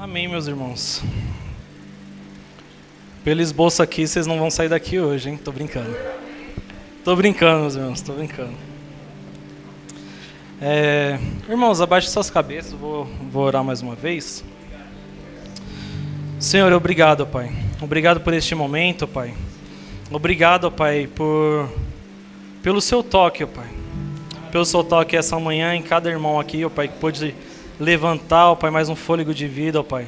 Amém, meus irmãos. Pelo esboço aqui, vocês não vão sair daqui hoje, hein? Tô brincando. Tô brincando, meus irmãos, tô brincando. Irmãos, abaixe suas cabeças, vou orar mais uma vez. Senhor, obrigado, Pai. Obrigado por este momento, Pai. Obrigado, Pai, pelo seu toque, Pai. Pelo seu toque essa manhã em cada irmão aqui, Pai, que pôde levantar, Pai, mais um fôlego de vida, Pai.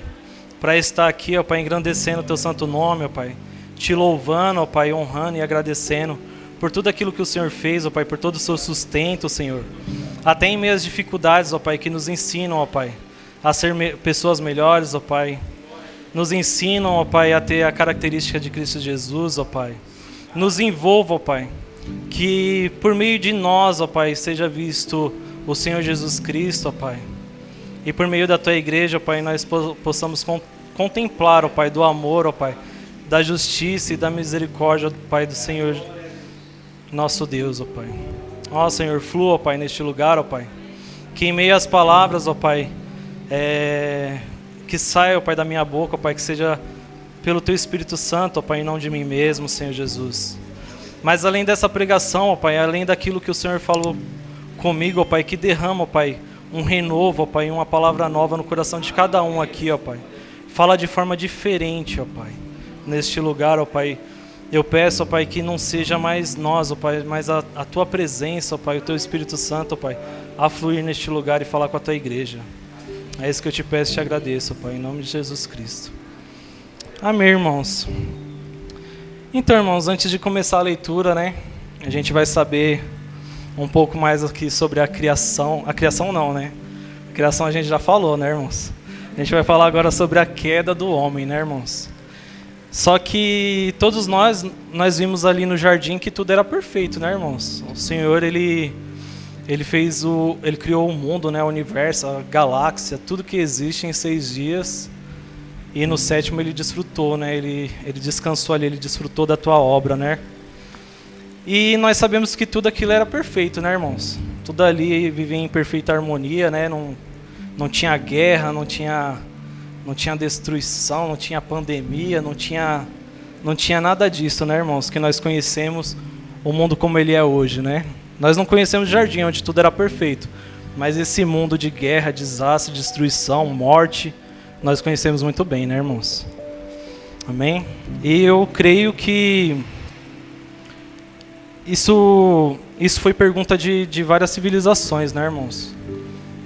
Para estar aqui, Pai, engrandecendo o teu santo nome, Pai. Te louvando, Pai, honrando e agradecendo por tudo aquilo que o Senhor fez, Pai, por todo o seu sustento, Senhor. Até em meio às dificuldades, Pai, que nos ensinam, Pai, a ser pessoas melhores, Pai. Nos ensinam, Pai, a ter a característica de Cristo Jesus, Pai. Nos envolva, Pai, que por meio de nós, Pai, seja visto o Senhor Jesus Cristo, Pai. E por meio da Tua igreja, Pai, nós possamos contemplar, Pai, do amor, Pai, da justiça e da misericórdia, Pai, do Senhor, nosso Deus, Pai. Senhor, flua, Pai, neste lugar, Pai. Que em meio às palavras, Pai, que saia, Pai, da minha boca, Pai, que seja pelo Teu Espírito Santo, Pai, e não de mim mesmo, Senhor Jesus. Mas além dessa pregação, Pai, além daquilo que o Senhor falou comigo, Pai, que derrama, Pai, um renovo, Pai, uma palavra nova no coração de cada um aqui, Pai. Fala de forma diferente, Pai, neste lugar, Pai. Eu peço, Pai, que não seja mais nós, Pai, mas a Tua presença, Pai, o Teu Espírito Santo, Pai, a fluir neste lugar e falar com a Tua igreja. É isso que eu te peço e te agradeço, Pai, em nome de Jesus Cristo. Amém, irmãos. Então, irmãos, antes de começar a leitura, né, a gente vai saber um pouco mais aqui sobre a criação. A criação não, né? A criação a gente já falou, né, irmãos? A gente vai falar agora sobre a queda do homem, né, irmãos? Só que todos nós vimos ali no jardim que tudo era perfeito, né, irmãos? O Senhor, ele criou o mundo, né, o universo, a galáxia, tudo que existe em 6 dias. E no 7º ele desfrutou, né? Ele descansou ali, ele desfrutou da tua obra, né? E nós sabemos que tudo aquilo era perfeito, né, irmãos? Tudo ali vivia em perfeita harmonia, né? Não tinha guerra, não tinha destruição, não tinha pandemia, não tinha nada disso, né, irmãos? Que nós conhecemos o mundo como ele é hoje, né? Nós não conhecemos o jardim, onde tudo era perfeito. Mas esse mundo de guerra, desastre, destruição, morte, nós conhecemos muito bem, né, irmãos? Amém? E eu creio que isso foi pergunta de várias civilizações, né, irmãos?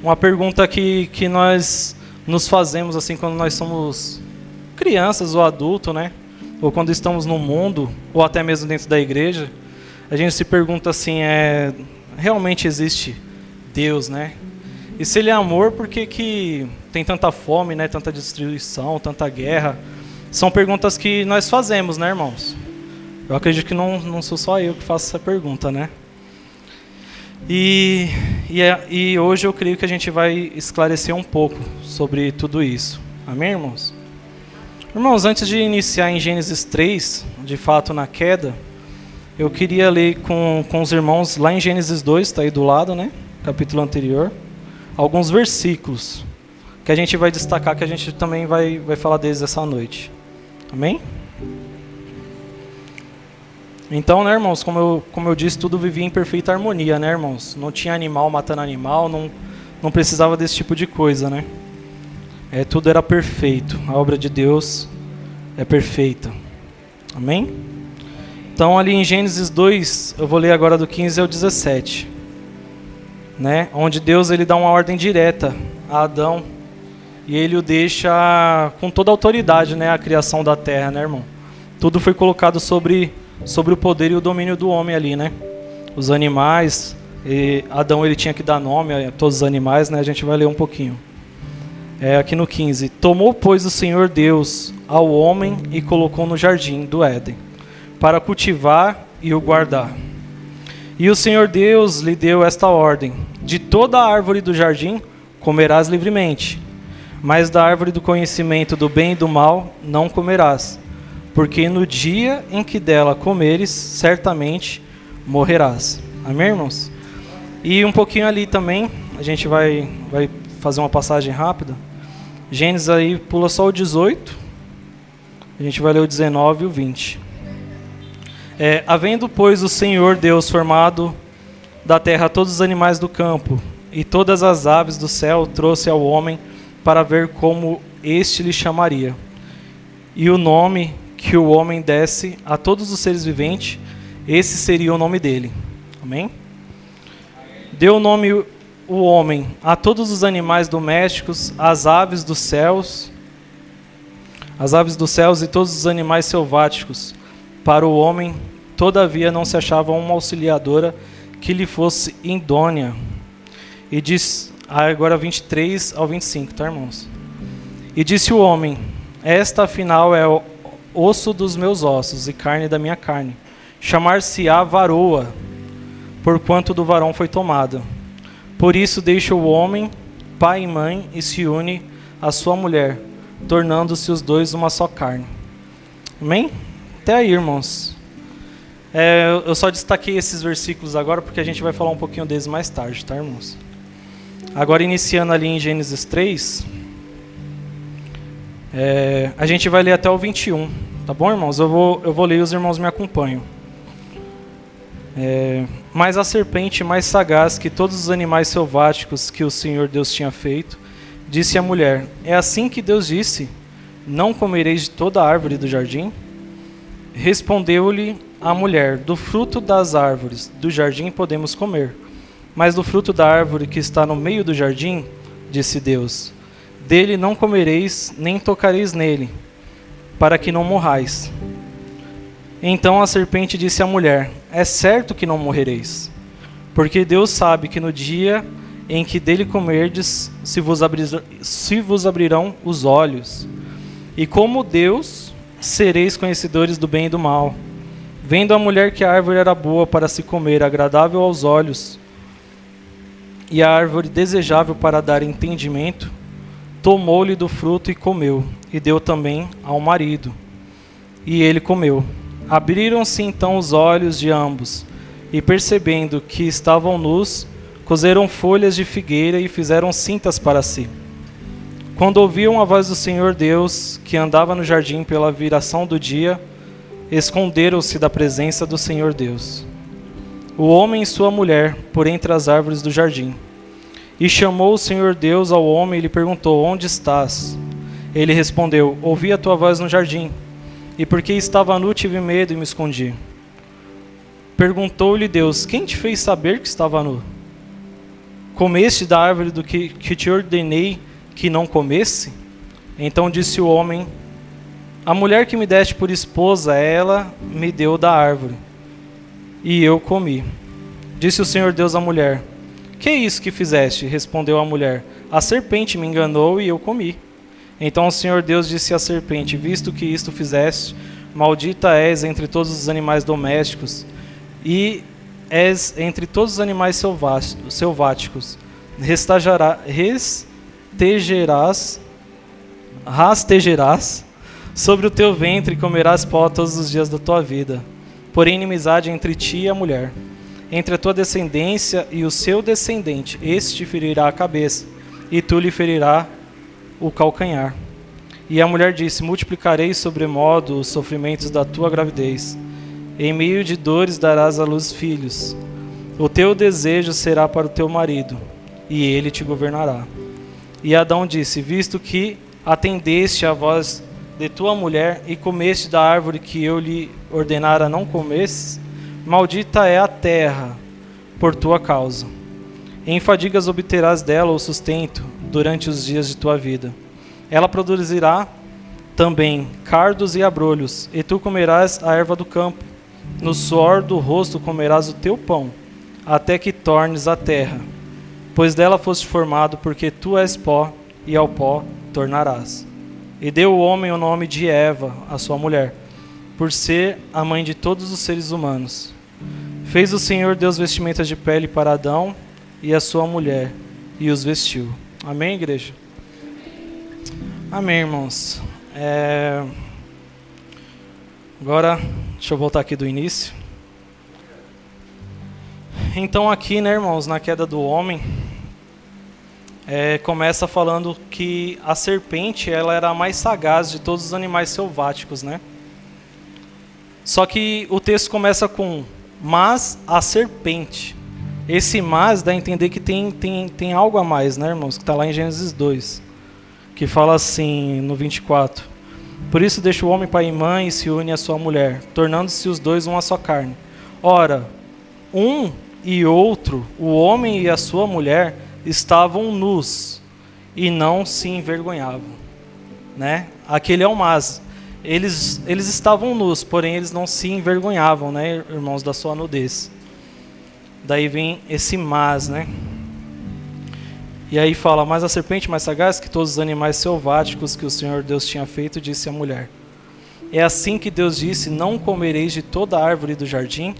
Uma pergunta que nós nos fazemos assim quando nós somos crianças ou adultos, né? Ou quando estamos no mundo, ou até mesmo dentro da igreja, a gente se pergunta assim, realmente existe Deus, né? E se Ele é amor, por que tem tanta fome, né? Tanta destruição, tanta guerra? São perguntas que nós fazemos, né, irmãos? Eu acredito que não sou só eu que faço essa pergunta, né? E hoje eu creio que a gente vai esclarecer um pouco sobre tudo isso. Amém, irmãos? Irmãos, antes de iniciar em Gênesis 3, de fato na queda, eu queria ler com os irmãos lá em Gênesis 2, está aí do lado, né? Capítulo anterior. Alguns versículos que a gente vai destacar, que a gente também vai falar deles essa noite. Amém? Então, né, irmãos, como eu disse, tudo vivia em perfeita harmonia, né, irmãos? Não tinha animal matando animal, não precisava desse tipo de coisa, né? Tudo era perfeito. A obra de Deus é perfeita. Amém? Então, ali em Gênesis 2, eu vou ler agora do 15 ao 17. Né? Onde Deus ele dá uma ordem direta a Adão e ele o deixa com toda a autoridade, né? A criação da terra, né, irmão? Tudo foi colocado sobre o poder e o domínio do homem ali, né? Os animais, Adão ele tinha que dar nome a todos os animais, né? A gente vai ler um pouquinho. Aqui no 15. Tomou, pois, o Senhor Deus ao homem e colocou no jardim do Éden, para cultivar e o guardar. E o Senhor Deus lhe deu esta ordem: de toda a árvore do jardim comerás livremente, mas da árvore do conhecimento do bem e do mal não comerás, porque no dia em que dela comeres, certamente morrerás. Amém, irmãos? E um pouquinho ali também, a gente vai fazer uma passagem rápida. Gênesis aí pula só o 18. A gente vai ler o 19 e o 20. Havendo, pois, o Senhor Deus formado da terra todos os animais do campo e todas as aves do céu, trouxe ao homem para ver como este lhe chamaria. E o nome que o homem desse a todos os seres viventes, esse seria o nome dele. Amém? Deu o nome o homem a todos os animais domésticos, às aves dos céus e todos os animais selváticos. Para o homem, todavia, não se achava uma auxiliadora que lhe fosse idônea. E diz, agora 23 ao 25, tá, irmãos? E disse o homem: esta, afinal, é o osso dos meus ossos e carne da minha carne. Chamar-se-á varoa, porquanto do varão foi tomada. Por isso deixa o homem, pai e mãe, e se une à sua mulher, tornando-se os dois uma só carne. Amém? Até aí, irmãos. Eu só destaquei esses versículos agora porque a gente vai falar um pouquinho deles mais tarde, tá, irmãos? Agora, iniciando ali em Gênesis 3, a gente vai ler até o 21, tá bom, irmãos? Eu vou ler e os irmãos me acompanham. Mas a serpente, mais sagaz que todos os animais selváticos que o Senhor Deus tinha feito, disse à mulher: é assim que Deus disse: não comereis de toda a árvore do jardim? Respondeu-lhe a mulher: do fruto das árvores do jardim podemos comer, mas do fruto da árvore que está no meio do jardim, disse Deus, dele não comereis, nem tocareis nele, para que não morrais. Então a serpente disse à mulher: é certo que não morrereis, porque Deus sabe que no dia em que dele comerdes, se vos abrirão os olhos, e como Deus, sereis conhecedores do bem e do mal. Vendo a mulher que a árvore era boa para se comer, agradável aos olhos, e a árvore desejável para dar entendimento, tomou-lhe do fruto e comeu, e deu também ao marido, e ele comeu. Abriram-se então os olhos de ambos, e percebendo que estavam nus, coseram folhas de figueira e fizeram cintas para si. Quando ouviam a voz do Senhor Deus, que andava no jardim pela viração do dia, esconderam-se da presença do Senhor Deus, o homem e sua mulher, por entre as árvores do jardim. E chamou o Senhor Deus ao homem e lhe perguntou: onde estás? Ele respondeu: ouvi a tua voz no jardim, e porque estava nu tive medo e me escondi. Perguntou-lhe Deus: quem te fez saber que estava nu? Comeste da árvore do que te ordenei que não comesse? Então disse o homem: a mulher que me deste por esposa, ela me deu da árvore, e eu comi. Disse o Senhor Deus à mulher: que é isso que fizeste? Respondeu a mulher: a serpente me enganou e eu comi. Então o Senhor Deus disse à serpente: visto que isto fizeste, maldita és entre todos os animais domésticos, e és entre todos os animais selváticos. Rastejarás sobre o teu ventre e comerás pó todos os dias da tua vida. Porém, inimizade entre ti e a mulher, entre a tua descendência e o seu descendente. Este te ferirá a cabeça, e tu lhe ferirá o calcanhar. E a mulher disse: multiplicarei sobremodo os sofrimentos da tua gravidez. Em meio de dores darás à luz filhos. O teu desejo será para o teu marido, e ele te governará. E Adão disse: visto que atendeste à voz de tua mulher e comeste da árvore que eu lhe ordenara não comesses, maldita é a terra por tua causa. Em fadigas obterás dela o sustento durante os dias de tua vida. Ela produzirá também cardos e abrolhos, e tu comerás a erva do campo. No suor do rosto comerás o teu pão, até que tornes a terra, pois dela foste formado, porque tu és pó, e ao pó tornarás. E deu o homem o nome de Eva, a sua mulher, por ser a mãe de todos os seres humanos. Fez o Senhor Deus vestimentas de pele para Adão e a sua mulher, e os vestiu. Amém, igreja? Amém, irmãos. Agora, deixa eu voltar aqui do início. Então aqui, né, irmãos, na queda do homem, começa falando que a serpente ela era a mais sagaz de todos os animais selváticos, né? Só que o texto começa com mas a serpente. Esse mas dá a entender que tem algo a mais, né, irmãos? Que está lá em Gênesis 2, que fala assim, no 24. Por isso deixa o homem pai e mãe e se une à sua mulher, tornando-se os dois uma só carne. Ora, um e outro, o homem e a sua mulher, estavam nus e não se envergonhavam, né? Aquele é o mas. Eles estavam nus, porém eles não se envergonhavam, né, irmãos, da sua nudez. Daí vem esse mas, né? E aí fala, mas a serpente mais sagaz que todos os animais selváticos que o Senhor Deus tinha feito, disse à mulher. É assim que Deus disse, não comereis de toda árvore do jardim?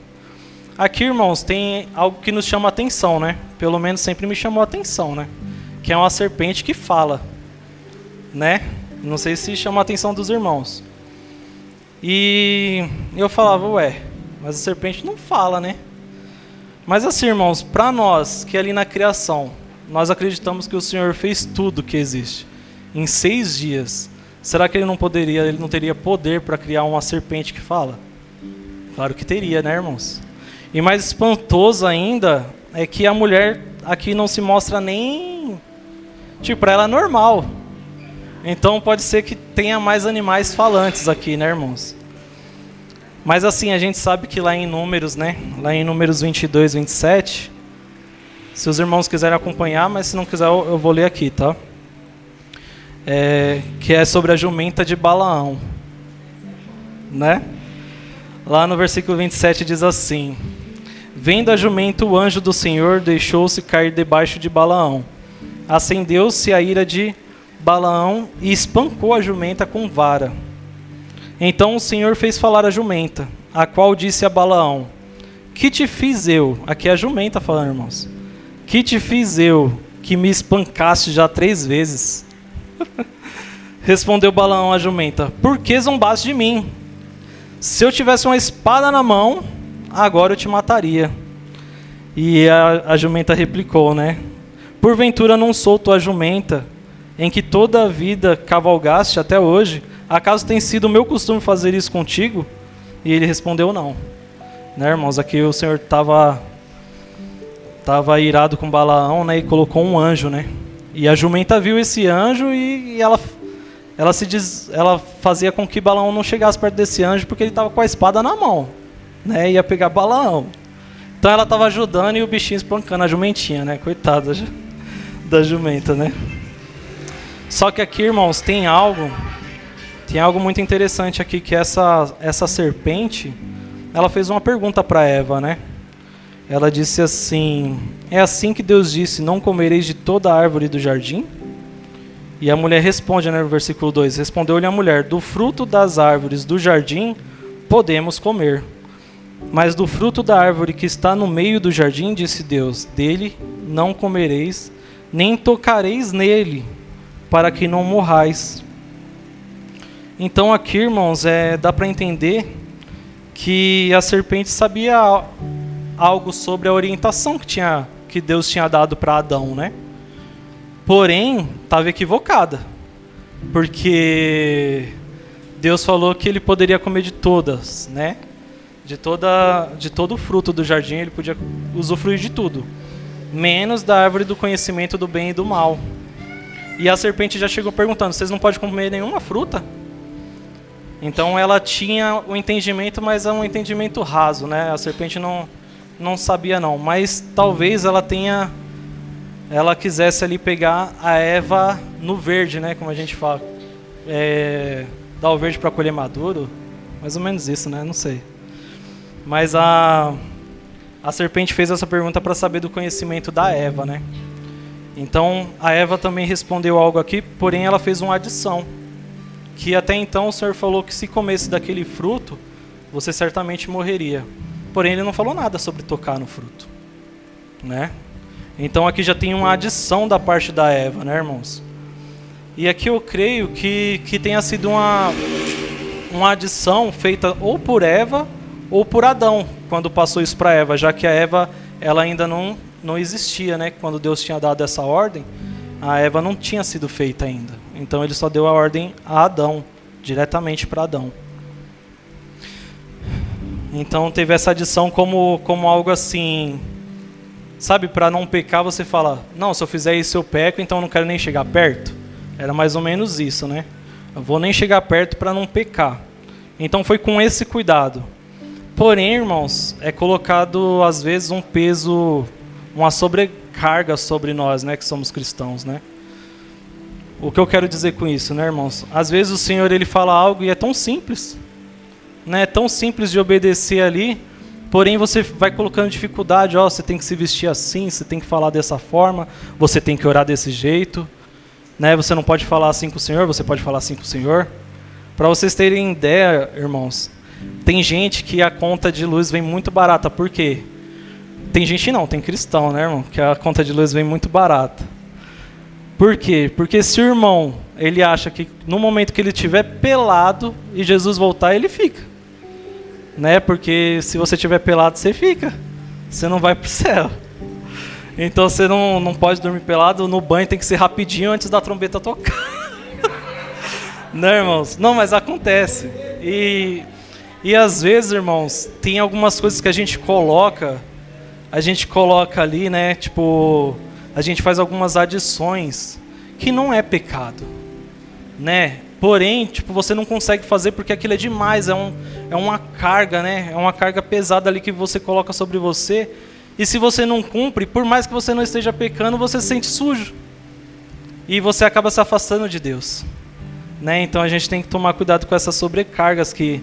Aqui, irmãos, tem algo que nos chama a atenção, né? Pelo menos sempre me chamou a atenção, né? Que é uma serpente que fala, né? Não sei se chama a atenção dos irmãos. E eu falava, ué, mas a serpente não fala, né? Mas assim, irmãos, para nós que ali na criação, nós acreditamos que o Senhor fez tudo que existe em 6 dias. Será que ele não teria poder para criar uma serpente que fala? Claro que teria, né, irmãos? E mais espantoso ainda é que a mulher aqui não se mostra nem... Tipo, para ela é normal. Então pode ser que tenha mais animais falantes aqui, né, irmãos? Mas assim, a gente sabe que lá em Números, né? Lá em Números 22, 27... Se os irmãos quiserem acompanhar, mas se não quiser eu vou ler aqui, tá? Que é sobre a jumenta de Balaão, né? Lá no versículo 27 diz assim: Vendo a jumenta, o anjo do Senhor deixou-se cair debaixo de Balaão. Acendeu-se a ira de Balaão e espancou a jumenta com vara. Então o Senhor fez falar a jumenta, a qual disse a Balaão: Que te fiz eu? Aqui é a jumenta falando, irmãos. Que te fiz eu, que me espancaste já 3 vezes? Respondeu Balaão à jumenta: Por que zombaste de mim? Se eu tivesse uma espada na mão, agora eu te mataria. E a jumenta replicou, né? Porventura não sou tua jumenta, em que toda a vida cavalgaste até hoje? Acaso tem sido o meu costume fazer isso contigo? E ele respondeu não. Né, irmãos? Aqui o Senhor estava irado com Balaão, né, e colocou um anjo, né? E a jumenta viu esse anjo e ela fazia com que Balaão não chegasse perto desse anjo porque ele estava com a espada na mão, né? Ia pegar Balaão. Então ela estava ajudando e o bichinho espancando a jumentinha, né? Coitada da jumenta, né? Só que aqui, irmãos, tem algo muito interessante aqui, que essa serpente, ela fez uma pergunta para Eva, né? Ela disse assim: É assim que Deus disse, não comereis de toda a árvore do jardim? E a mulher responde, né, no versículo 2, respondeu-lhe a mulher: Do fruto das árvores do jardim podemos comer, mas do fruto da árvore que está no meio do jardim, disse Deus, dele não comereis, nem tocareis nele, para que não morrais. Então aqui, irmãos, dá para entender que a serpente sabia algo sobre a orientação que Deus tinha dado para Adão, né? Porém, estava equivocada, porque Deus falou que ele poderia comer de todas, né? De todo o fruto do jardim, ele podia usufruir de tudo, menos da árvore do conhecimento do bem e do mal. E a serpente já chegou perguntando: vocês não podem comer nenhuma fruta? Então ela tinha o entendimento, mas é um entendimento raso, né? A serpente não sabia não, mas talvez ela quisesse ali pegar a Eva no verde, né? Como a gente fala, dar o verde para colher maduro, mais ou menos isso, né? Não sei. Mas a serpente fez essa pergunta para saber do conhecimento da Eva, né? Então a Eva também respondeu algo aqui, porém ela fez uma adição, que até então o Senhor falou que se comesse daquele fruto, você certamente morreria. Porém, ele não falou nada sobre tocar no fruto, né? Então aqui já tem uma adição da parte da Eva, né, irmãos? E aqui eu creio que tenha sido uma adição feita ou por Eva ou por Adão, quando passou isso para Eva, já que a Eva ela ainda não existia, né? Quando Deus tinha dado essa ordem, A Eva não tinha sido feita ainda. Então ele só deu a ordem a Adão, diretamente para Adão. Então teve essa adição como algo assim, sabe, para não pecar você fala, não, se eu fizer isso eu peco, então eu não quero nem chegar perto. Era mais ou menos isso, né? Eu vou nem chegar perto para não pecar. Então foi com esse cuidado. Porém, irmãos, é colocado às vezes um peso, uma sobrecarga sobre nós, né, que somos cristãos, né? O que eu quero dizer com isso, né, irmãos? Às vezes o Senhor ele fala algo e é tão simples, né? É tão simples de obedecer ali, porém você vai colocando dificuldade, ó, você tem que se vestir assim, você tem que falar dessa forma, você tem que orar desse jeito, né? Você não pode falar assim com o Senhor, você pode falar assim com o Senhor. Para vocês terem ideia, irmãos, tem gente que a conta de luz vem muito barata. Por quê? Tem gente não, tem cristão, né, irmão? Que a conta de luz vem muito barata. Por quê? Porque se o irmão, ele acha que no momento que ele estiver pelado e Jesus voltar, ele fica. Né? Porque se você estiver pelado, você fica. Você não vai para o céu. Então você não pode dormir pelado, no banho tem que ser rapidinho antes da trombeta tocar. Né, irmãos? Não, mas acontece. E às vezes, irmãos, tem algumas coisas que a gente coloca ali, né? Tipo, a gente faz algumas adições que não é pecado, né? Porém, tipo, você não consegue fazer porque aquilo é demais, é uma carga, né? É uma carga pesada ali que você coloca sobre você. E se você não cumpre, por mais que você não esteja pecando, você se sente sujo. E você acaba se afastando de Deus. Né? Então a gente tem que tomar cuidado com essas sobrecargas que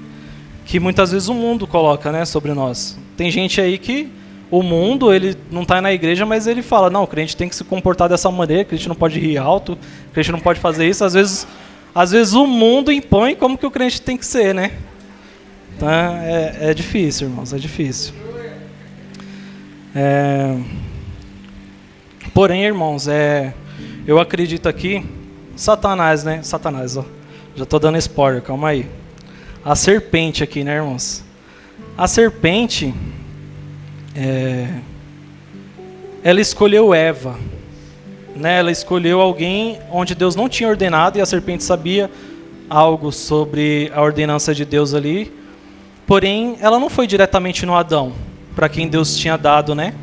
muitas vezes o mundo coloca, né, sobre nós. Tem gente aí que o mundo, ele não está na igreja, mas ele fala, não, o crente tem que se comportar dessa maneira, o crente não pode rir alto, o crente não pode fazer isso. Às vezes o mundo impõe como que o crente tem que ser, né? Então é difícil, irmãos, é difícil. Porém, irmãos, eu acredito aqui, Satanás, né? Satanás, ó. Já estou dando spoiler, calma aí. A serpente aqui, né, irmãos? A serpente, ela escolheu Eva, né? Ela escolheu alguém onde Deus não tinha ordenado, e a serpente sabia algo sobre a ordenança de Deus ali. Porém, ela não foi diretamente no Adão, para quem Deus tinha dado, né?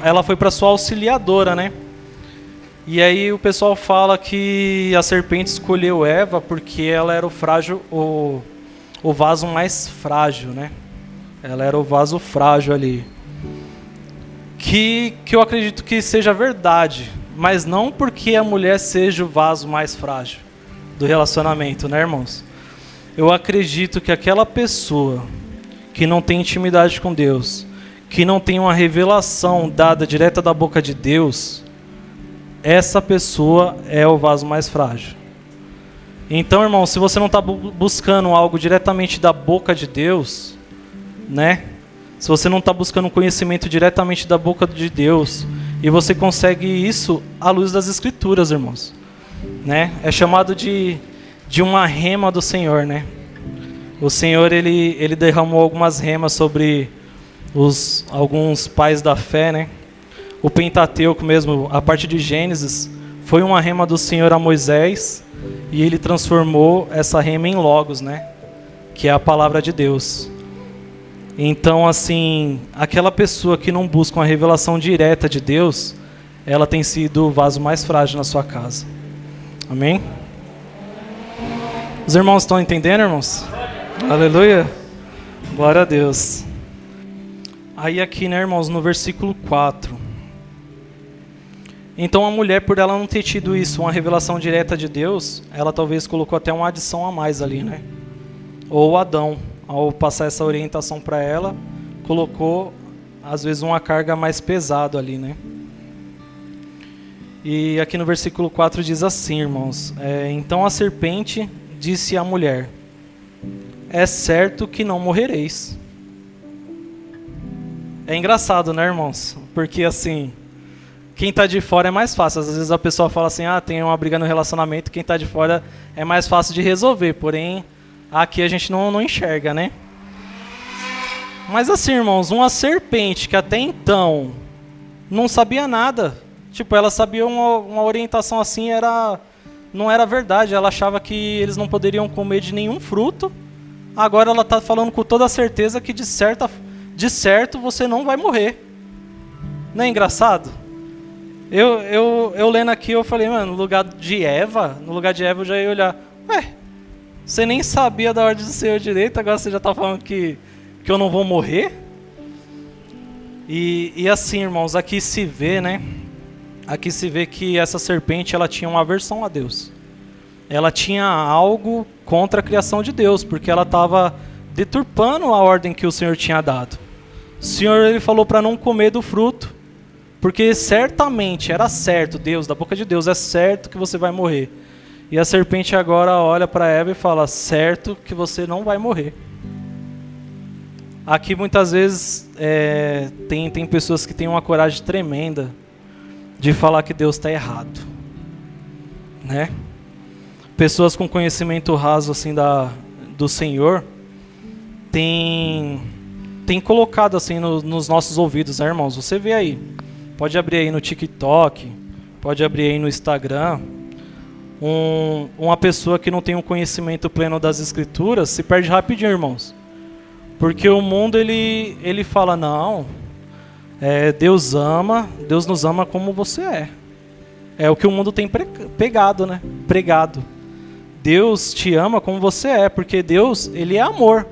Ela foi para sua auxiliadora, né? E aí o pessoal fala que a serpente escolheu Eva porque ela era o vaso mais frágil, né? Ela era o vaso frágil ali. Que eu acredito que seja verdade, mas não porque a mulher seja o vaso mais frágil do relacionamento, né, irmãos? Eu acredito que aquela pessoa que não tem intimidade com Deus, que não tem uma revelação dada direta da boca de Deus, essa pessoa é o vaso mais frágil. Então, irmão, se você não está buscando algo diretamente da boca de Deus, né? Se você não está buscando conhecimento diretamente da boca de Deus, e você consegue isso à luz das Escrituras, irmãos, né? É chamado de uma rema do Senhor, né? O Senhor, ele derramou algumas remas sobre alguns pais da fé, né? O Pentateuco mesmo, a parte de Gênesis, foi uma rema do Senhor a Moisés, e ele transformou essa rema em Logos, né? Que é a palavra de Deus. Então, assim, aquela pessoa que não busca uma revelação direta de Deus, ela tem sido o vaso mais frágil na sua casa. Amém? Os irmãos estão entendendo, irmãos? Aleluia! Glória a Deus. Aí aqui, né, irmãos, no versículo 4. Então a mulher, por ela não ter tido isso, uma revelação direta de Deus, ela talvez colocou até uma adição a mais ali, né? Ou Adão, ao passar essa orientação para ela, colocou, às vezes, uma carga mais pesada ali, né? E aqui no versículo 4 diz assim, irmãos, então a serpente disse à mulher, é certo que não morrereis. É engraçado, né, irmãos? Porque assim, quem está de fora é mais fácil. Às vezes a pessoa fala assim, tem uma briga no relacionamento, quem está de fora é mais fácil de resolver. Porém, aqui a gente não enxerga, né? Mas assim, irmãos, uma serpente que até então não sabia nada, Tipo, ela sabia uma orientação assim, não era verdade. Ela achava que eles não poderiam comer de nenhum fruto. Agora ela está falando com toda a certeza que de certo você não vai morrer. Não é engraçado? Eu lendo aqui, eu falei, mano, no lugar de Eva eu já ia olhar. Ué, você nem sabia da ordem do Senhor direito, agora você já está falando que eu não vou morrer? E assim, irmãos, aqui se vê, né? Aqui se vê que essa serpente, ela tinha uma aversão a Deus. Ela tinha algo contra a criação de Deus, porque ela estava deturpando a ordem que o Senhor tinha dado. O Senhor, ele falou para não comer do fruto, porque certamente era certo, Deus, da boca de Deus, é certo que você vai morrer. E a serpente agora olha para Eva e fala, certo que você não vai morrer. Aqui muitas vezes tem pessoas que têm uma coragem tremenda de falar que Deus está errado, né? Pessoas com conhecimento raso assim do Senhor tem colocado assim nos nossos ouvidos, né, irmãos? Você vê aí, pode abrir aí no TikTok, pode abrir aí no Instagram, uma pessoa que não tem um conhecimento pleno das Escrituras se perde rapidinho, irmãos. Porque o mundo ele fala, não, Deus nos ama como você é. É o que o mundo tem pregado, né? Pregado. Deus te ama como você é, porque Deus, ele é amor.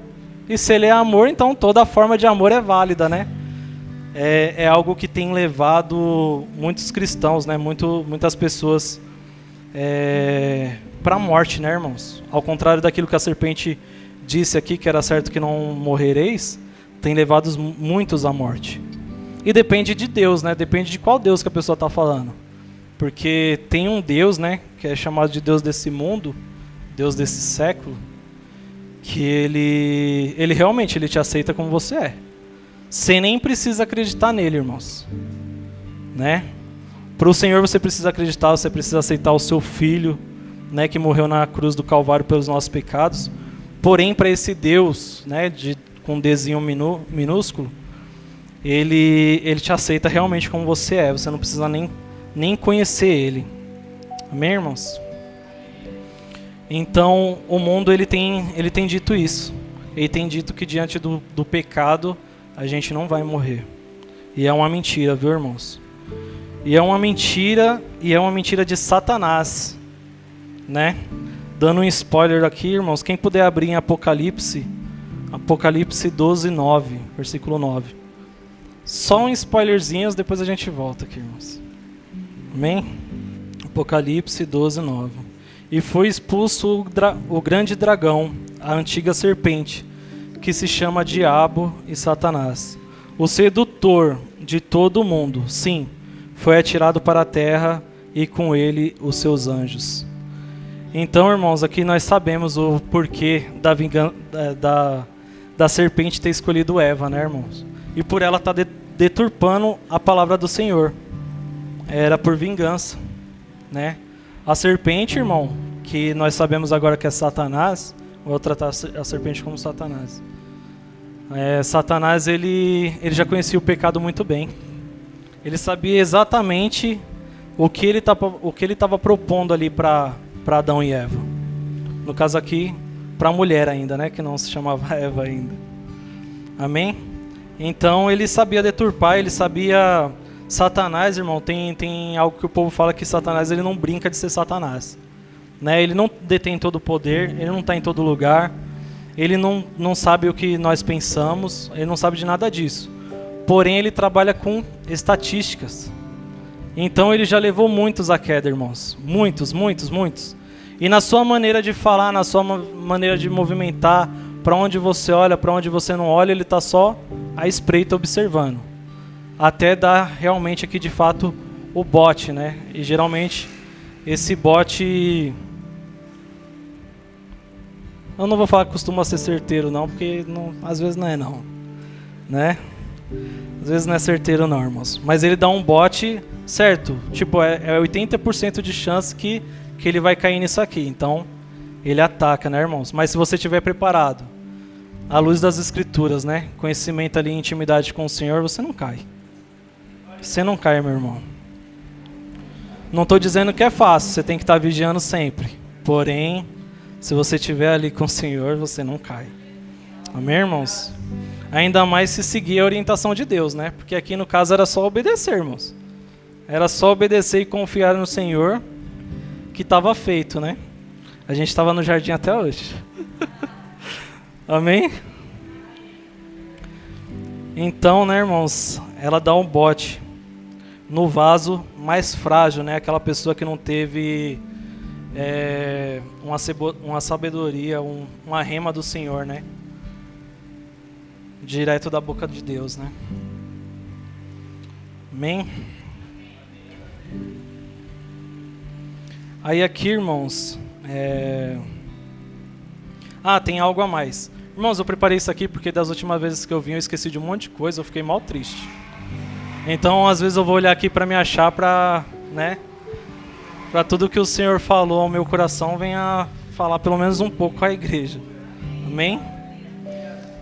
E se ele é amor, então toda forma de amor é válida, né? É algo que tem levado muitos cristãos, né? Muitas pessoas para a morte, né, irmãos? Ao contrário daquilo que a serpente disse aqui, que era certo que não morrereis, tem levado muitos à morte. E depende de Deus, né? Depende de qual Deus que a pessoa está falando. Porque tem um Deus, né, que é chamado de Deus desse mundo, Deus desse século, que ele realmente ele te aceita como você é. Você nem precisa acreditar nele, irmãos. Né? Para o Senhor você precisa acreditar, você precisa aceitar o seu Filho, né, que morreu na cruz do Calvário pelos nossos pecados. Porém, para esse Deus, né, com um Dzinho minúsculo, ele te aceita realmente como você é. Você não precisa nem conhecer ele. Amém, irmãos? Então, o mundo ele tem dito isso. Ele tem dito que diante do pecado a gente não vai morrer. E é uma mentira, viu, irmãos? E é uma mentira de Satanás, né? Dando um spoiler aqui, irmãos, quem puder abrir em Apocalipse 12, 9, versículo 9. Só um spoilerzinho, depois a gente volta aqui, irmãos. Amém? Apocalipse 12, 9. E foi expulso o grande dragão, a antiga serpente, que se chama Diabo e Satanás, o sedutor de todo o mundo. Sim, foi atirado para a terra e com ele os seus anjos. Então, irmãos, aqui nós sabemos o porquê da serpente ter escolhido Eva, né, irmãos? E por ela estar deturpando a palavra do Senhor. Era por vingança, né? A serpente, irmão, que nós sabemos agora que é Satanás, vou tratar a serpente como Satanás. Satanás, ele já conhecia o pecado muito bem. Ele sabia exatamente o que ele estava propondo ali para Adão e Eva. No caso aqui, para a mulher ainda, né? Que não se chamava Eva ainda. Amém? Então ele sabia deturpar, ele sabia... Satanás, irmão, tem algo que o povo fala que Satanás ele não brinca de ser Satanás. Né? Ele não detém todo o poder, ele não está em todo lugar, ele não sabe o que nós pensamos, ele não sabe de nada disso. Porém, ele trabalha com estatísticas. Então ele já levou muitos à queda, irmãos. Muitos. E na sua maneira de falar, na sua maneira de movimentar, para onde você olha, para onde você não olha, ele está só à espreita observando. Até dar realmente aqui de fato o bote, né? E geralmente esse bote, eu não vou falar que costuma ser certeiro não, porque às vezes não é não, né? Às vezes não é certeiro não, irmãos. Mas ele dá um bote certo, tipo é 80% de chance que ele vai cair nisso aqui. Então ele ataca, né, irmãos? Mas se você estiver preparado, à luz das Escrituras, né? Conhecimento ali, intimidade com o Senhor, você não cai. Você não cai, meu irmão. Não estou dizendo que é fácil, você tem que estar vigiando sempre. Porém, se você estiver ali com o Senhor, você não cai. Amém, irmãos? Ainda mais se seguir a orientação de Deus, né? Porque aqui no caso era só obedecer, irmãos. Era só obedecer e confiar no Senhor que estava feito, né? A gente estava no jardim até hoje. Amém? Então, né, irmãos, ela dá um bote no vaso mais frágil, né? Aquela pessoa que não teve uma sabedoria, uma rema do Senhor, né? Direto da boca de Deus, né? Amém? Aí aqui, irmãos, tem algo a mais. Irmãos, eu preparei isso aqui porque das últimas vezes que eu vim eu esqueci de um monte de coisa, eu fiquei mal triste. Então, às vezes eu vou olhar aqui para me achar para tudo que o Senhor falou ao meu coração venha falar pelo menos um pouco à igreja. Amém?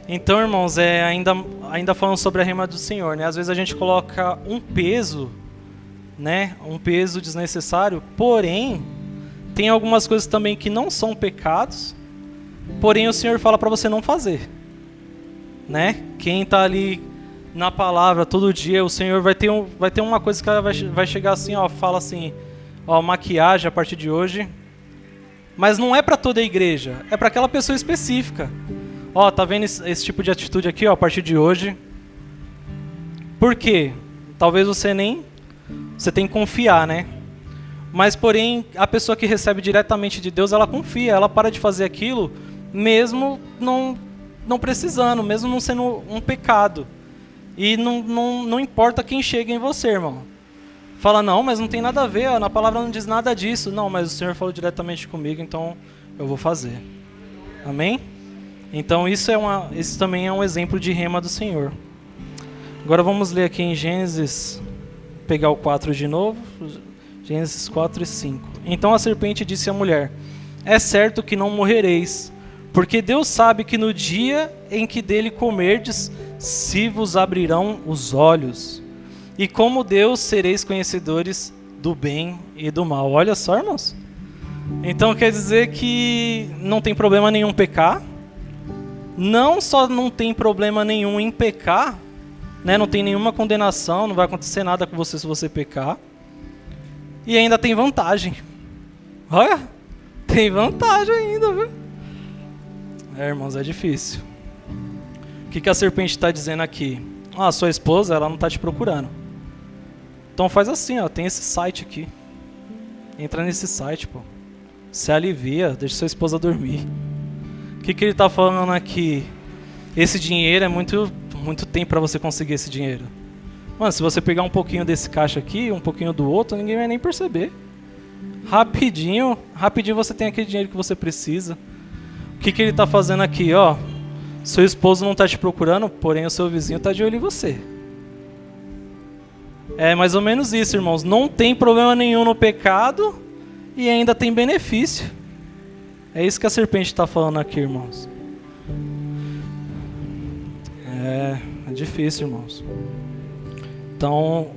Então, irmãos, ainda falando sobre a rema do Senhor, né? Às vezes a gente coloca um peso, né? Um peso desnecessário, porém, tem algumas coisas também que não são pecados, porém o Senhor fala para você não fazer, né? Quem está ali na palavra todo dia, o Senhor vai ter uma coisa que ela vai chegar assim, ó, fala assim, ó, maquiagem a partir de hoje, mas não é para toda a igreja, é para aquela pessoa específica. Ó, tá vendo esse tipo de atitude aqui, ó, a partir de hoje? Por quê? Talvez você tem que confiar, né? Mas, porém, a pessoa que recebe diretamente de Deus, ela confia, ela para de fazer aquilo, mesmo não precisando, mesmo não sendo um pecado. E não importa quem chega em você, irmão. Fala, não, mas não tem nada a ver, ó, na palavra não diz nada disso. Não, mas o Senhor falou diretamente comigo, então eu vou fazer. Amém? Então isso também é um exemplo de rema do Senhor. Agora vamos ler aqui em Gênesis, pegar o 4 de novo, Gênesis 4 e 5. Então a serpente disse à mulher, é certo que não morrereis, porque Deus sabe que no dia em que dele comerdes, se vos abrirão os olhos, e como Deus sereis conhecedores do bem e do mal. Olha só, irmãos. Então quer dizer que não tem problema nenhum pecar. Não só não tem problema nenhum em pecar, né? Não tem nenhuma condenação, não vai acontecer nada com você se você pecar. E ainda tem vantagem. Olha, tem vantagem ainda, viu? Irmãos, é difícil. O que a serpente está dizendo aqui? Ah, sua esposa, ela não está te procurando. Então faz assim, ó, tem esse site aqui. Entra nesse site, pô. Se alivia, deixa sua esposa dormir. O que ele está falando aqui? Esse dinheiro é muito tempo para você conseguir esse dinheiro. Mano, se você pegar um pouquinho desse caixa aqui, um pouquinho do outro, ninguém vai nem perceber. Rapidinho você tem aquele dinheiro que você precisa. O que ele está fazendo aqui, ó? Seu esposo não está te procurando, porém o seu vizinho está de olho em você. É mais ou menos isso, irmãos. Não tem problema nenhum no pecado e ainda tem benefício. É isso que a serpente está falando aqui, irmãos. É difícil, irmãos. Então,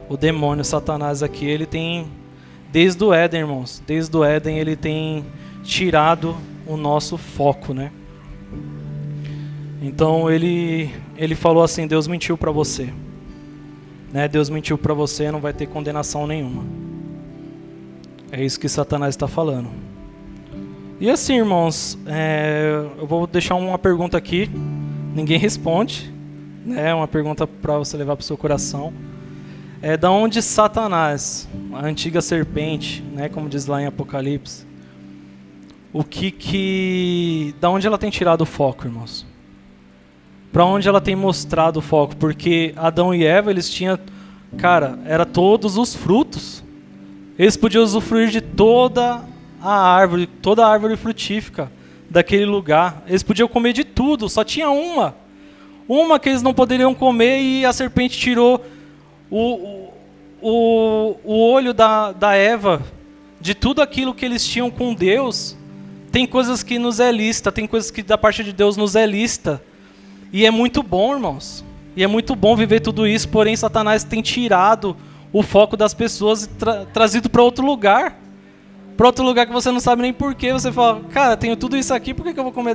o demônio, Satanás aqui, ele tem, desde o Éden, irmãos, desde o Éden ele tem tirado o nosso foco, né? Então ele falou assim, Deus mentiu para você. Né? Deus mentiu para você, não vai ter condenação nenhuma. É isso que Satanás está falando. E assim, irmãos, eu vou deixar uma pergunta aqui, ninguém responde, né? Uma pergunta para você levar para o seu coração. Da onde Satanás, a antiga serpente, né, como diz lá em Apocalipse, da onde ela tem tirado o foco, irmãos? Para onde ela tem mostrado o foco? Porque Adão e Eva, eles tinham, era todos os frutos. Eles podiam usufruir de toda a árvore frutífica daquele lugar. Eles podiam comer de tudo, só tinha uma que eles não poderiam comer, e a serpente tirou o olho da Eva de tudo aquilo que eles tinham com Deus. Tem coisas que nos é lícita, tem coisas que da parte de Deus nos é lícita. E é muito bom, irmãos. E é muito bom viver tudo isso, porém Satanás tem tirado o foco das pessoas e trazido para outro lugar. Para outro lugar que você não sabe nem porquê. Você fala, cara, tenho tudo isso aqui, por que eu vou comer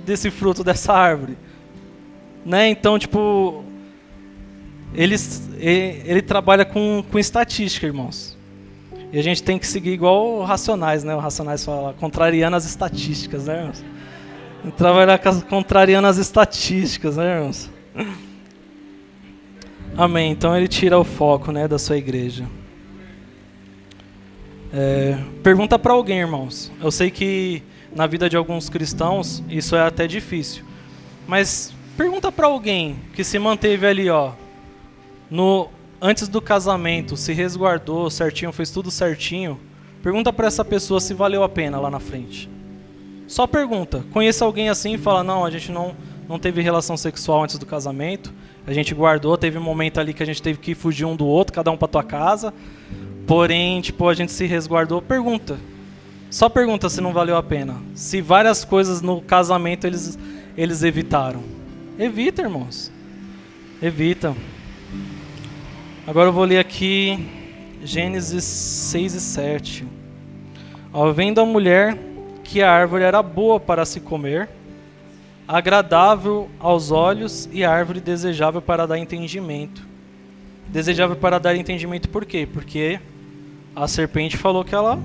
desse fruto, dessa árvore? Né? Então, tipo, ele trabalha com estatística, irmãos. E a gente tem que seguir igual o Racionais, né? O Racionais fala, contrariando as estatísticas, né, irmãos? Trabalhar contrariando as estatísticas, né, irmãos? Amém. Então ele tira o foco, né, da sua igreja. Pergunta para alguém, irmãos. Eu sei que na vida de alguns cristãos isso é até difícil. Mas pergunta para alguém que se manteve ali, ó, antes do casamento, se resguardou certinho, fez tudo certinho. Pergunta para essa pessoa se valeu a pena lá na frente. Só pergunta. Conheça alguém assim e fala, não, a gente não teve relação sexual antes do casamento. A gente guardou, teve um momento ali que a gente teve que fugir um do outro, cada um para tua casa. Porém, tipo, a gente se resguardou. Pergunta. Só pergunta se não valeu a pena. Se várias coisas no casamento eles evitaram. Evita, irmãos. Evita. Agora eu vou ler aqui Gênesis 6 e 7. Vendo a mulher que a árvore era boa para se comer, agradável aos olhos e árvore desejável para dar entendimento. Desejável para dar entendimento por quê? Porque a serpente falou que ela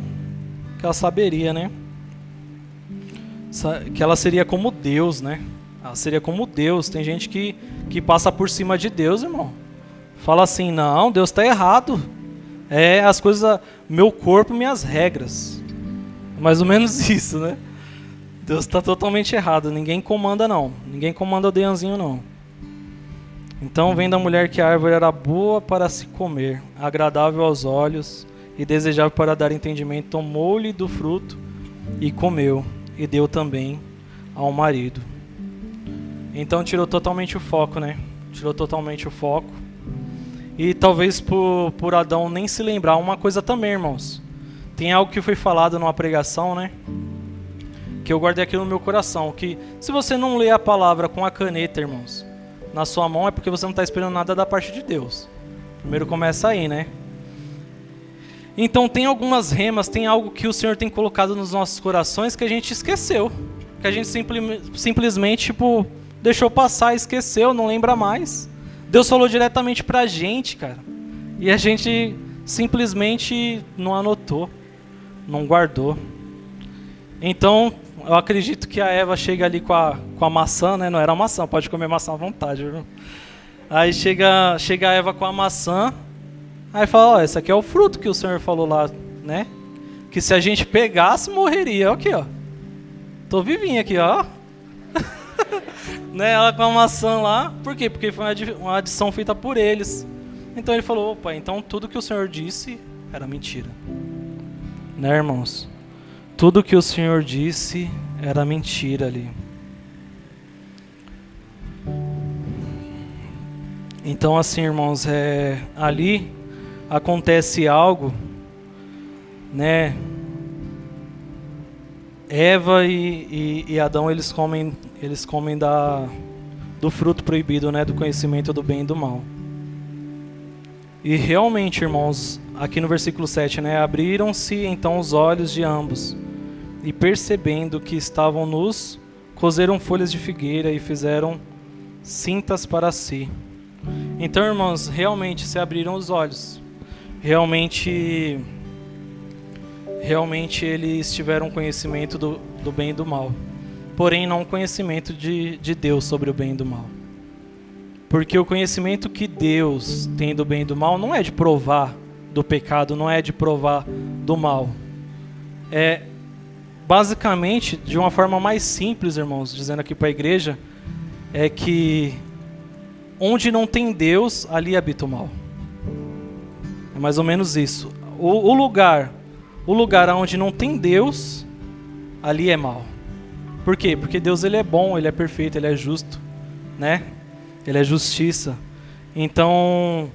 saberia, né? Que ela seria como Deus, né? Ela seria como Deus. Tem gente que passa por cima de Deus, irmão. Fala assim, não, Deus está errado. As coisas, meu corpo, minhas regras. Mais ou menos isso, né? Deus está totalmente errado. Ninguém comanda, não. Ninguém comanda o Deanzinho, não. Então, vendo a mulher que a árvore era boa para se comer, agradável aos olhos e desejável para dar entendimento, tomou-lhe do fruto e comeu, e deu também ao marido. Então, tirou totalmente o foco, né? Tirou totalmente o foco. E talvez por Adão nem se lembrar uma coisa também, irmãos. Tem algo que foi falado numa pregação, né? Que eu guardei aqui no meu coração. Que se você não lê a palavra com a caneta, irmãos, na sua mão, é porque você não está esperando nada da parte de Deus. Primeiro começa aí, né? Então tem algumas remas, tem algo que o Senhor tem colocado nos nossos corações que a gente esqueceu. Que a gente simplesmente, tipo, deixou passar, esqueceu, não lembra mais. Deus falou diretamente pra gente, cara. E a gente simplesmente não anotou, não guardou. Então, eu acredito que a Eva chega ali com a maçã, né? Não era maçã, pode comer maçã à vontade, viu? Aí chega a Eva com a maçã, aí fala, ó, esse aqui é o fruto que o Senhor falou lá, né? Que se a gente pegasse, morreria. Aqui, ó. Tô vivinha aqui, ó. Né? Ela com a maçã lá. Por quê? Porque foi uma adição feita por eles. Então ele falou, opa, então tudo que o Senhor disse era mentira. Né, irmãos? Tudo que o Senhor disse era mentira ali. Então assim, irmãos, ali acontece algo, né? Eva e Adão, eles comem do fruto proibido, né? Do conhecimento do bem e do mal. E realmente, irmãos, aqui no versículo 7, né? Abriram-se então os olhos de ambos, e percebendo que estavam nus, cozeram folhas de figueira e fizeram cintas para si. Então, irmãos, realmente se abriram os olhos. Realmente eles tiveram conhecimento do bem e do mal. Porém, não conhecimento de Deus sobre o bem e do mal. Porque o conhecimento que Deus tem do bem e do mal não é de provar do pecado, não é de provar do mal. É basicamente, de uma forma mais simples, irmãos, dizendo aqui para a igreja, é que onde não tem Deus, ali habita o mal. É mais ou menos isso. O lugar onde não tem Deus, ali é mal. Por quê? Porque Deus, ele é bom, ele é perfeito, ele é justo, né? Ele é justiça. Então,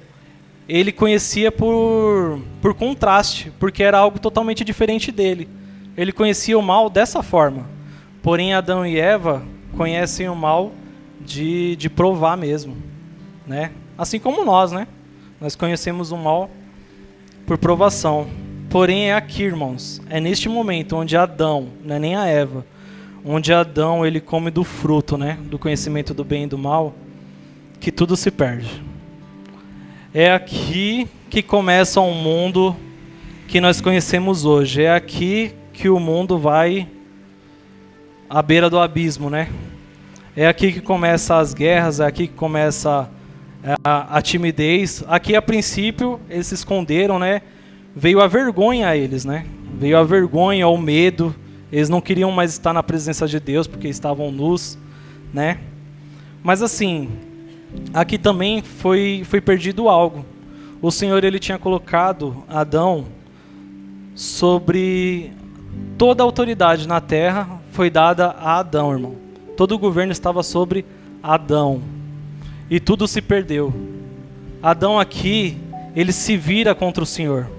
ele conhecia por contraste, porque era algo totalmente diferente dele. Ele conhecia o mal dessa forma. Porém, Adão e Eva conhecem o mal de provar mesmo, né? Assim como nós, né? Nós conhecemos o mal por provação. Porém é aqui, irmãos, é neste momento onde Adão, não é nem a Eva, onde Adão ele come do fruto, né, do conhecimento do bem e do mal, que tudo se perde. É aqui que começa um mundo que nós conhecemos hoje. É aqui que o mundo vai à beira do abismo, né? É aqui que começam as guerras, é aqui que começa a timidez. Aqui, a princípio, eles se esconderam, né? Veio a vergonha a eles, né? Veio a vergonha, o medo. Eles não queriam mais estar na presença de Deus porque estavam nus, né? Mas assim, aqui também foi perdido algo. O Senhor ele tinha colocado Adão sobre toda a autoridade na terra, foi dada a Adão, irmão. Todo o governo estava sobre Adão. E tudo se perdeu. Adão aqui, ele se vira contra o Senhor.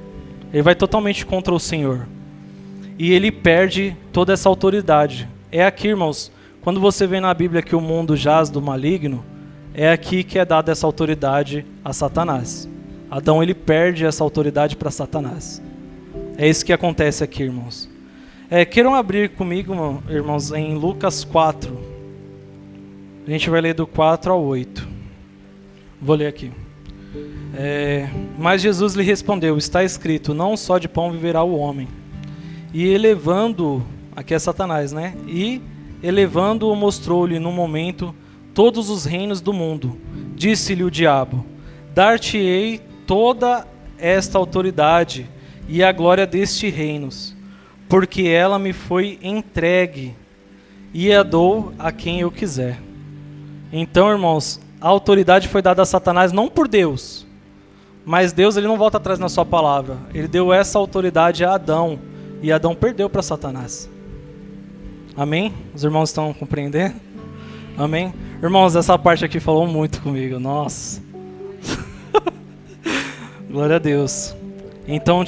Ele vai totalmente contra o Senhor. E ele perde toda essa autoridade. É aqui, irmãos, quando você vê na Bíblia que o mundo jaz do maligno, é aqui que é dada essa autoridade a Satanás. Adão, ele perde essa autoridade para Satanás. É isso que acontece aqui, irmãos. Queiram abrir comigo, irmãos, em Lucas 4. A gente vai ler do 4 ao 8. Vou ler aqui. Mas Jesus lhe respondeu, está escrito, não só de pão viverá o homem. E elevando, aqui é Satanás, né? E elevando-o mostrou-lhe no momento todos os reinos do mundo. Disse-lhe o diabo, dar-te-ei toda esta autoridade e a glória destes reinos, porque ela me foi entregue e a dou a quem eu quiser. Então, irmãos, a autoridade foi dada a Satanás não por Deus, mas Deus ele não volta atrás na sua palavra. Ele deu essa autoridade a Adão e Adão perdeu para Satanás. Amém? Os irmãos estão compreendendo? Amém? Irmãos, essa parte aqui falou muito comigo. Nossa. Glória a Deus. Então,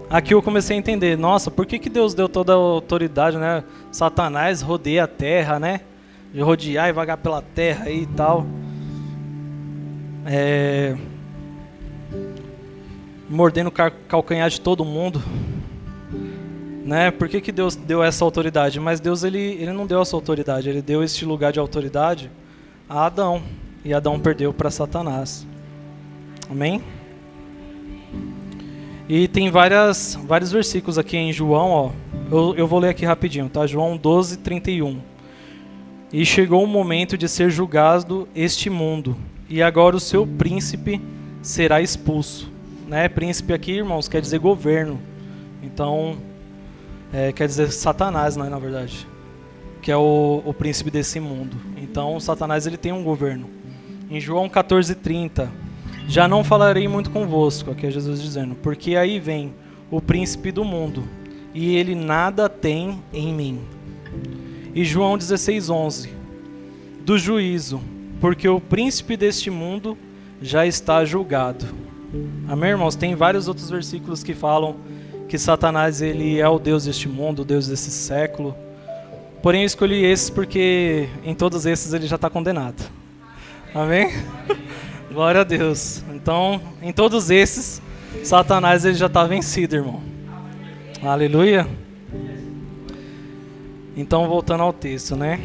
aqui eu comecei a entender. Nossa, por que Deus deu toda a autoridade, né? Satanás rodeia a terra, né? De rodear e vagar pela terra aí e tal. Mordendo o calcanhar de todo mundo. Né? Por que Deus deu essa autoridade? Mas Deus ele não deu essa autoridade. Ele deu este lugar de autoridade a Adão. E Adão perdeu para Satanás. Amém? E tem vários versículos aqui em João. Eu vou ler aqui rapidinho, tá? João 12, 31. E chegou o momento de ser julgado este mundo, e agora o seu príncipe será expulso. Né? Príncipe aqui, irmãos, quer dizer governo. Então, quer dizer Satanás, né, na verdade. Que é o príncipe desse mundo. Então, Satanás ele tem um governo. Em João 14, 30. Já não falarei muito convosco, aqui é Jesus dizendo, porque aí vem o príncipe do mundo, e ele nada tem em mim. E João 16:11, do juízo, porque o príncipe deste mundo já está julgado. Amém, irmãos? Tem vários outros versículos que falam que Satanás ele é o Deus deste mundo, o Deus desse século. Porém eu escolhi esses porque em todos esses ele já está condenado. Amém? Glória a Deus. Então, em todos esses, Satanás ele já está vencido, irmão. Aleluia. Então, voltando ao texto, né?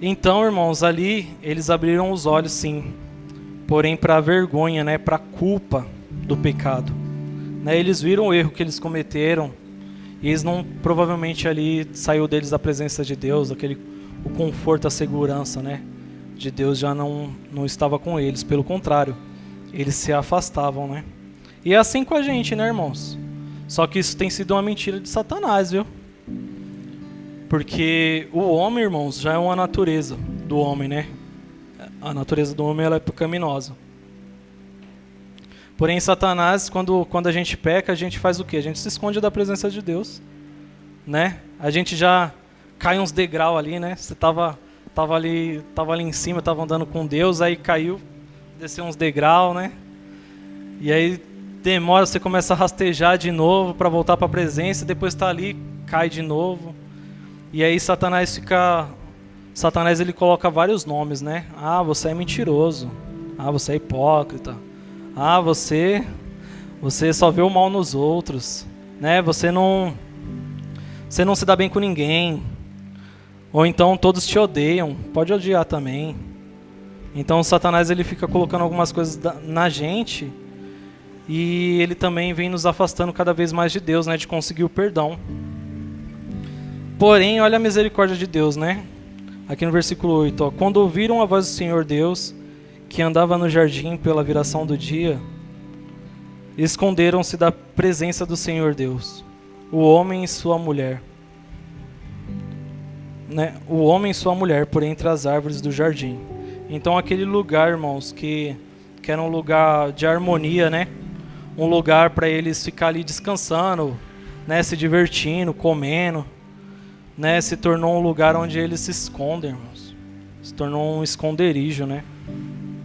Então, irmãos, ali eles abriram os olhos, sim. Porém, para a vergonha, né? Para a culpa do pecado. Né? Eles viram o erro que eles cometeram. E eles não, provavelmente ali saiu deles a presença de Deus, o conforto, a segurança, né? De Deus já não estava com eles. Pelo contrário, eles se afastavam, né? E é assim com a gente, né, irmãos? Só que isso tem sido uma mentira de Satanás, viu? Porque o homem, irmãos, já é uma natureza do homem, né? A natureza do homem ela é pecaminosa. Porém, Satanás, quando a gente peca, a gente faz o quê? A gente se esconde da presença de Deus, né? A gente já cai uns degraus ali, né? Você tava ali em cima, tava andando com Deus, aí caiu, desceu uns degraus, né? E aí demora, você começa a rastejar de novo para voltar para a presença, depois está ali, cai de novo. E aí Satanás ele coloca vários nomes, né? Ah, você é mentiroso. Ah, você é hipócrita. Ah, você só vê o mal nos outros, né? Você não se dá bem com ninguém. Ou então todos te odeiam. Pode odiar também. Então o Satanás ele fica colocando algumas coisas na gente e ele também vem nos afastando cada vez mais de Deus, né? De conseguir o perdão. Porém, olha a misericórdia de Deus, né? Aqui no versículo 8, ó. Quando ouviram a voz do Senhor Deus, que andava no jardim pela viração do dia, esconderam-se da presença do Senhor Deus, o homem e sua mulher. Né? O homem e sua mulher por entre as árvores do jardim. Então aquele lugar, irmãos, que era um lugar de harmonia, né? Um lugar para eles ficar ali descansando, né? Se divertindo, comendo, né? Se tornou um lugar onde eles se escondem, irmãos. Se tornou um esconderijo, né?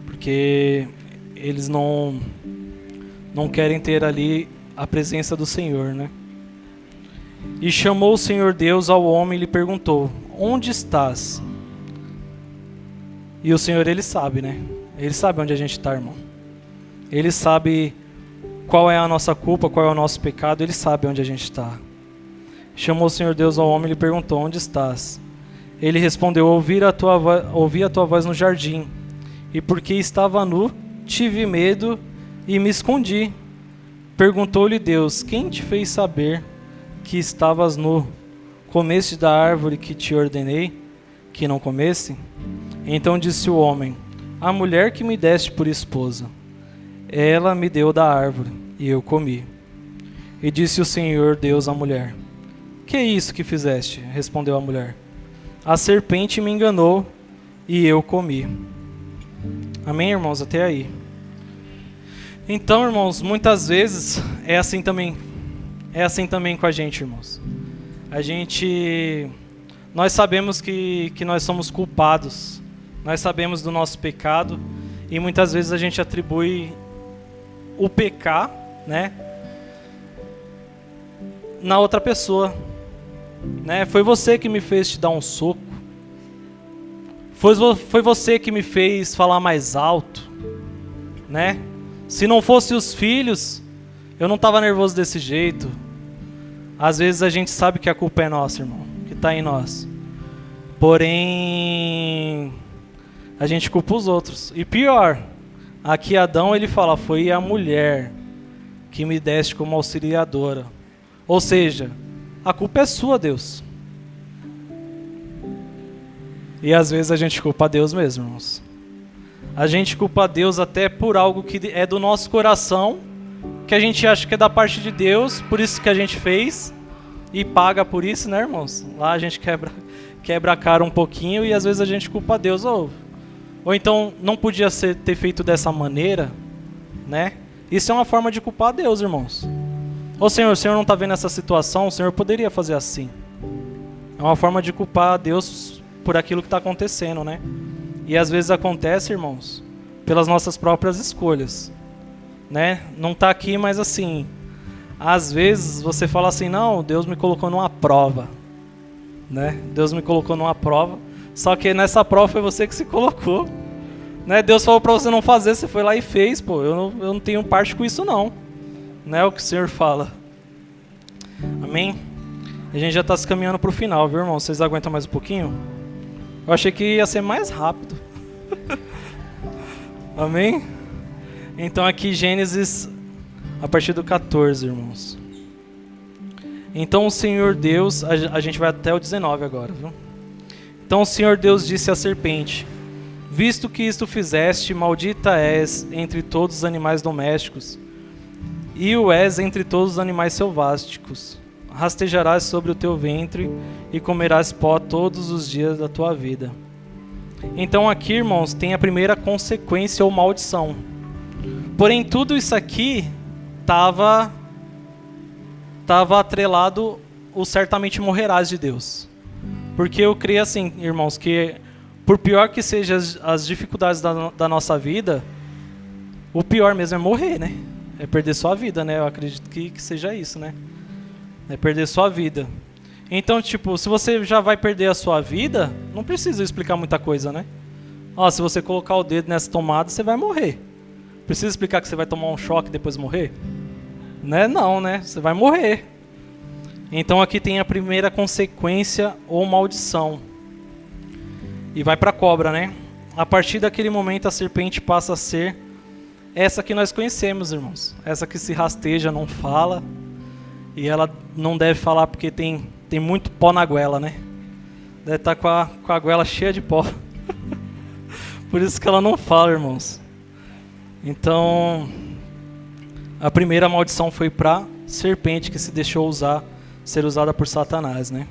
Porque eles não querem ter ali a presença do Senhor, né? E chamou o Senhor Deus ao homem e lhe perguntou: onde estás? E o Senhor, ele sabe, né? Ele sabe onde a gente está, irmão. Ele sabe qual é a nossa culpa, qual é o nosso pecado. Ele sabe onde a gente está. Chamou o Senhor Deus ao homem e lhe perguntou: onde estás? Ele respondeu: ouvi a tua voz no jardim, e porque estava nu, tive medo e me escondi. Perguntou-lhe Deus: quem te fez saber que estavas nu? Comeste da árvore que te ordenei que não comesse? Então disse o homem: a mulher que me deste por esposa, ela me deu da árvore, e eu comi. E disse o Senhor Deus à mulher: que é isso que fizeste? Respondeu a mulher: a serpente me enganou, e eu comi. Amém, irmãos? Até aí. Então, irmãos, muitas vezes é assim também com a gente, irmãos. Nós sabemos que nós somos culpados. Nós sabemos do nosso pecado e muitas vezes a gente atribui o pecar, né, na outra pessoa, né? Foi você que me fez te dar um soco. Foi você que me fez falar mais alto, né? Se não fosse os filhos, eu não estava nervoso desse jeito. Às vezes a gente sabe que a culpa é nossa, irmão, que está em nós. Porém, a gente culpa os outros. E pior, aqui Adão ele fala: foi a mulher que me deste como auxiliadora. Ou seja, a culpa é sua, Deus. E às vezes a gente culpa Deus mesmo, irmãos. A gente culpa Deus até por algo que é do nosso coração, que a gente acha que é da parte de Deus, por isso que a gente fez, e paga por isso, né, irmãos? Lá a gente quebra a cara um pouquinho e às vezes a gente culpa Deus. Ou então não podia ter feito dessa maneira, né? Isso é uma forma de culpar Deus, irmãos. Ô Senhor, o Senhor não está vendo essa situação, o Senhor poderia fazer assim. É uma forma de culpar Deus por aquilo que está acontecendo, né? E às vezes acontece, irmãos, pelas nossas próprias escolhas, né? Não está aqui, mas assim, às vezes você fala assim: não, Deus me colocou numa prova, né? Deus me colocou numa prova, só que nessa prova foi você que se colocou, né? Deus falou para você não fazer, você foi lá e fez, pô. Eu não tenho parte com isso não, né? É o que o Senhor fala. Amém? A gente já está se caminhando para o final, viu, irmão? Vocês aguentam mais um pouquinho? Eu achei que ia ser mais rápido. Amém? Então aqui Gênesis, a partir do 14, irmãos. Então o Senhor Deus, a gente vai até o 19 agora, viu? Então o Senhor Deus disse à serpente: visto que isto fizeste, maldita és entre todos os animais domésticos, e o és entre todos os animais selváticos. Rastejarás sobre o teu ventre e comerás pó todos os dias da tua vida. Então aqui, irmãos, tem a primeira consequência ou maldição. Porém, tudo isso aqui estava atrelado o certamente morrerás de Deus. Porque eu creio assim, irmãos, que por pior que sejam as dificuldades da nossa vida, o pior mesmo é morrer, né? É perder sua vida, né? Eu acredito que seja isso, né? É perder sua vida. Então, tipo, se você já vai perder a sua vida, não precisa explicar muita coisa, né? Ó, se você colocar o dedo nessa tomada, você vai morrer. Precisa explicar que você vai tomar um choque e depois morrer? Não, né? Você vai morrer. Então aqui tem a primeira consequência ou maldição. E vai para a cobra, né? A partir daquele momento a serpente passa a ser essa que nós conhecemos, irmãos. Essa que se rasteja, não fala. E ela não deve falar porque tem muito pó na goela, né? Deve estar com a goela cheia de pó. Por isso que ela não fala, irmãos. Então, a primeira maldição foi para a serpente que se deixou ser usada por Satanás, né?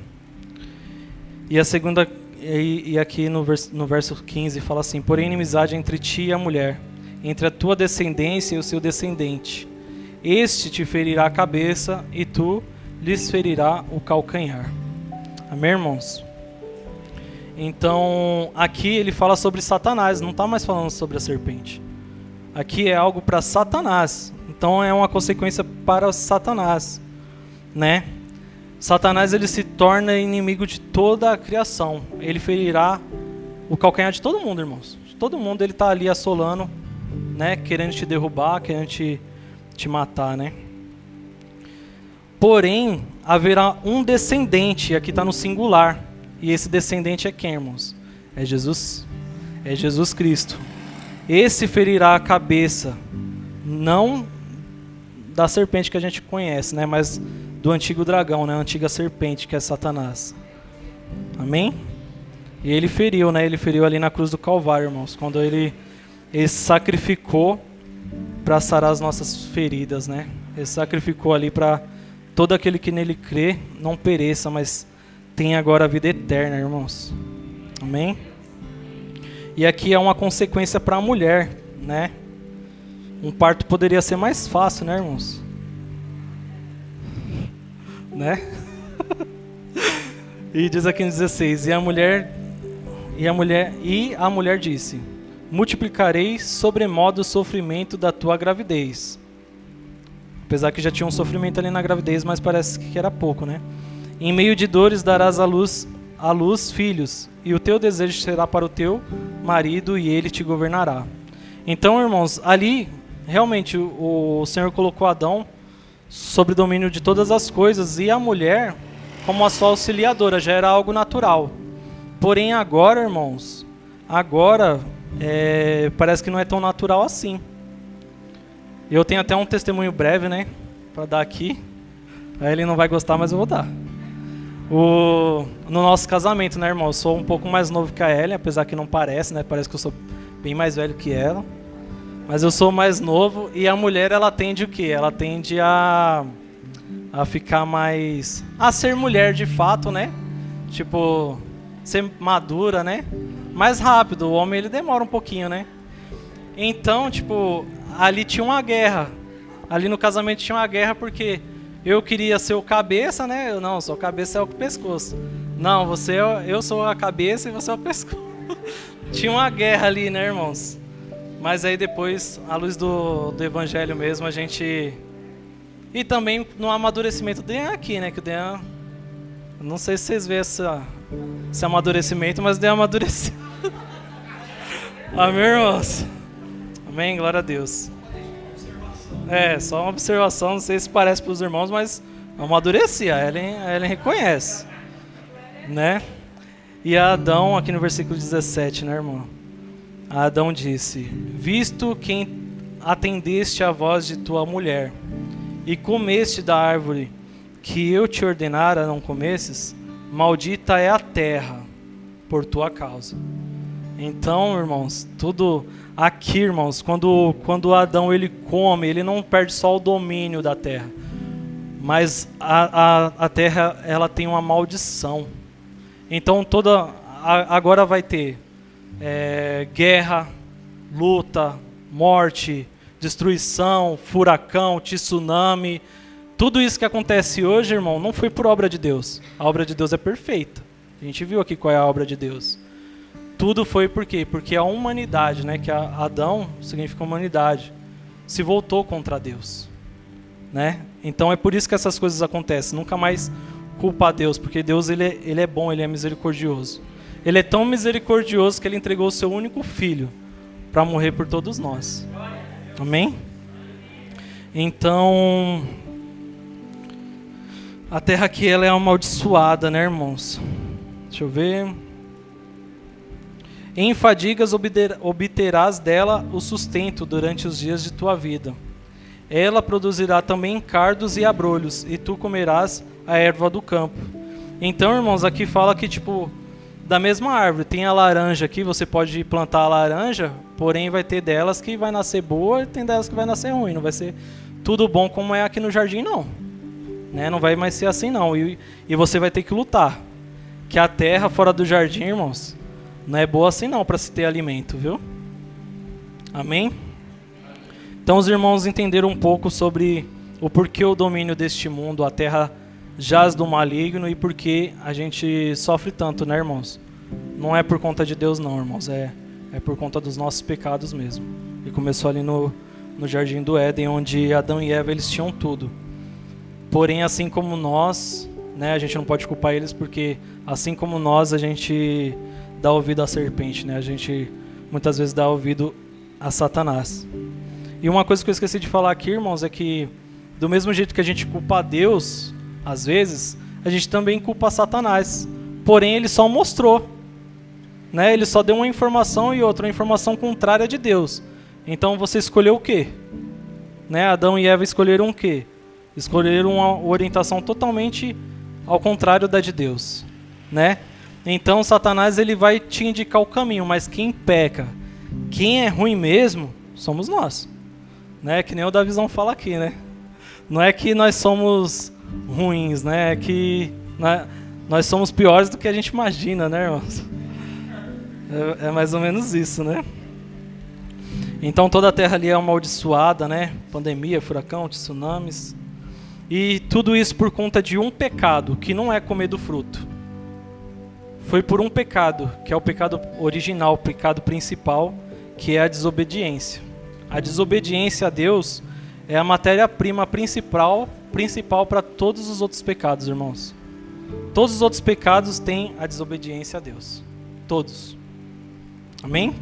E a segunda, e aqui no verso 15 fala assim: porém inimizade entre ti e a mulher, entre a tua descendência e o seu descendente. Este te ferirá a cabeça e tu lhes ferirá o calcanhar. Amém, irmãos? Então, aqui ele fala sobre Satanás, não está mais falando sobre a serpente. Aqui é algo para Satanás. Então é uma consequência para Satanás, né? Satanás ele se torna inimigo de toda a criação. Ele ferirá o calcanhar de todo mundo, irmãos. De todo mundo ele está ali assolando, né? Querendo te derrubar, querendo te matar, né? Porém, haverá um descendente, aqui está no singular. E esse descendente é quem, irmãos? É Jesus. É Jesus Cristo. Esse ferirá a cabeça, não da serpente que a gente conhece, né? Mas do antigo dragão, né? A antiga serpente, que é Satanás. Amém? E ele feriu, né? Ele feriu ali na cruz do Calvário, irmãos. Quando ele sacrificou para sarar as nossas feridas, né? Ele sacrificou ali para todo aquele que nele crê não pereça, mas tem agora a vida eterna, irmãos. Amém? E aqui é uma consequência para a mulher, né? Um parto poderia ser mais fácil, né, irmãos? Né? E diz aqui no 16: e a mulher disse: multiplicarei sobremodo o sofrimento da tua gravidez. Apesar que já tinha um sofrimento ali na gravidez, mas parece que era pouco, né? Em meio de dores darás à luz filhos, e o teu desejo será para o teu marido, e ele te governará. Então, irmãos, ali, realmente, o Senhor colocou Adão sobre domínio de todas as coisas, e a mulher como a sua auxiliadora, já era algo natural. Porém, agora, irmãos, parece que não é tão natural assim. Eu tenho até um testemunho breve, né, para dar aqui. Aí ele não vai gostar, mas eu vou dar. No nosso casamento, né, irmão? Eu sou um pouco mais novo que a Ellen, apesar que não parece, né? Parece que eu sou bem mais velho que ela. Mas eu sou mais novo e a mulher, ela tende o quê? Ela tende a ficar mais... a ser mulher de fato, né? Tipo, ser madura, né? Mais rápido. O homem, ele demora um pouquinho, né? Então, tipo, ali tinha uma guerra. Ali no casamento tinha uma guerra porque... eu queria ser o cabeça, né? Eu não, sou o cabeça é o pescoço. Não, eu sou a cabeça e você é o pescoço. Tinha uma guerra ali, né, irmãos? Mas aí depois, à luz do evangelho mesmo, a gente... e também no amadurecimento do Dean aqui, né? Que o Dean... não sei se vocês veem esse amadurecimento, mas o Dean amadureceu. Amém, irmãos? Amém, glória a Deus. Só uma observação, não sei se parece para os irmãos, mas amadureci, a Ellen reconhece, né? E a Adão, aqui no versículo 17, né, irmão? A Adão disse: visto que atendeste à voz de tua mulher e comeste da árvore que eu te ordenara não comesses, maldita é a terra por tua causa. Então, irmãos, tudo... aqui, irmãos, quando Adão ele come, ele não perde só o domínio da terra, mas a terra, ela tem uma maldição. Então agora vai ter guerra, luta, morte, destruição, furacão, tsunami. Tudo isso que acontece hoje, irmão, não foi por obra de Deus. A obra de Deus é perfeita. A gente viu aqui qual é a obra de Deus. Tudo foi por quê? Porque a humanidade, né, que Adão significa humanidade, se voltou contra Deus, né? Então é por isso que essas coisas acontecem. Nunca mais culpa a Deus, porque Deus ele é bom, ele é misericordioso. Ele é tão misericordioso que ele entregou o seu único filho para morrer por todos nós. Amém? Então, a terra aqui ela é amaldiçoada, né, irmãos? Deixa eu ver. Em fadigas obterás dela o sustento durante os dias de tua vida. Ela produzirá também cardos e abrolhos, e tu comerás a erva do campo. Então, irmãos, aqui fala que, tipo, da mesma árvore, tem a laranja aqui, você pode plantar a laranja, porém vai ter delas que vai nascer boa e tem delas que vai nascer ruim. Não vai ser tudo bom como é aqui no jardim, não. Né? Não vai mais ser assim, não. E você vai ter que lutar. Que a terra fora do jardim, irmãos, não é boa assim não para se ter alimento, viu? Amém? Então os irmãos entenderam um pouco sobre o porquê o domínio deste mundo, a terra jaz do maligno e por que a gente sofre tanto, né, irmãos? Não é por conta de Deus não, irmãos, é por conta dos nossos pecados mesmo. E começou ali no Jardim do Éden, onde Adão e Eva eles tinham tudo. Porém, assim como nós, né, a gente não pode culpar eles porque assim como nós, a gente dá ouvido à serpente, né? A gente muitas vezes dá ouvido a Satanás. E uma coisa que eu esqueci de falar aqui, irmãos, é que do mesmo jeito que a gente culpa a Deus, às vezes, a gente também culpa a Satanás. Porém, ele só mostrou, né? Ele só deu uma informação e outra, uma informação contrária de Deus. Então você escolheu o quê? Né? Adão e Eva escolheram o quê? Escolheram uma orientação totalmente ao contrário da de Deus, né? Então Satanás ele vai te indicar o caminho, mas quem peca, quem é ruim mesmo, somos nós, né? Que nem o Davizão fala aqui, né? Não é que nós somos ruins, né? É que nós somos piores do que a gente imagina, né, irmãos? É mais ou menos isso, né? Então toda a terra ali é amaldiçoada, né? Pandemia, furacão, tsunamis. E tudo isso por conta de um pecado, que não é comer do fruto. Foi por um pecado, que é o pecado original, o pecado principal, que é a desobediência. A desobediência a Deus é a matéria-prima principal para todos os outros pecados, irmãos. Todos os outros pecados têm a desobediência a Deus. Todos. Amém?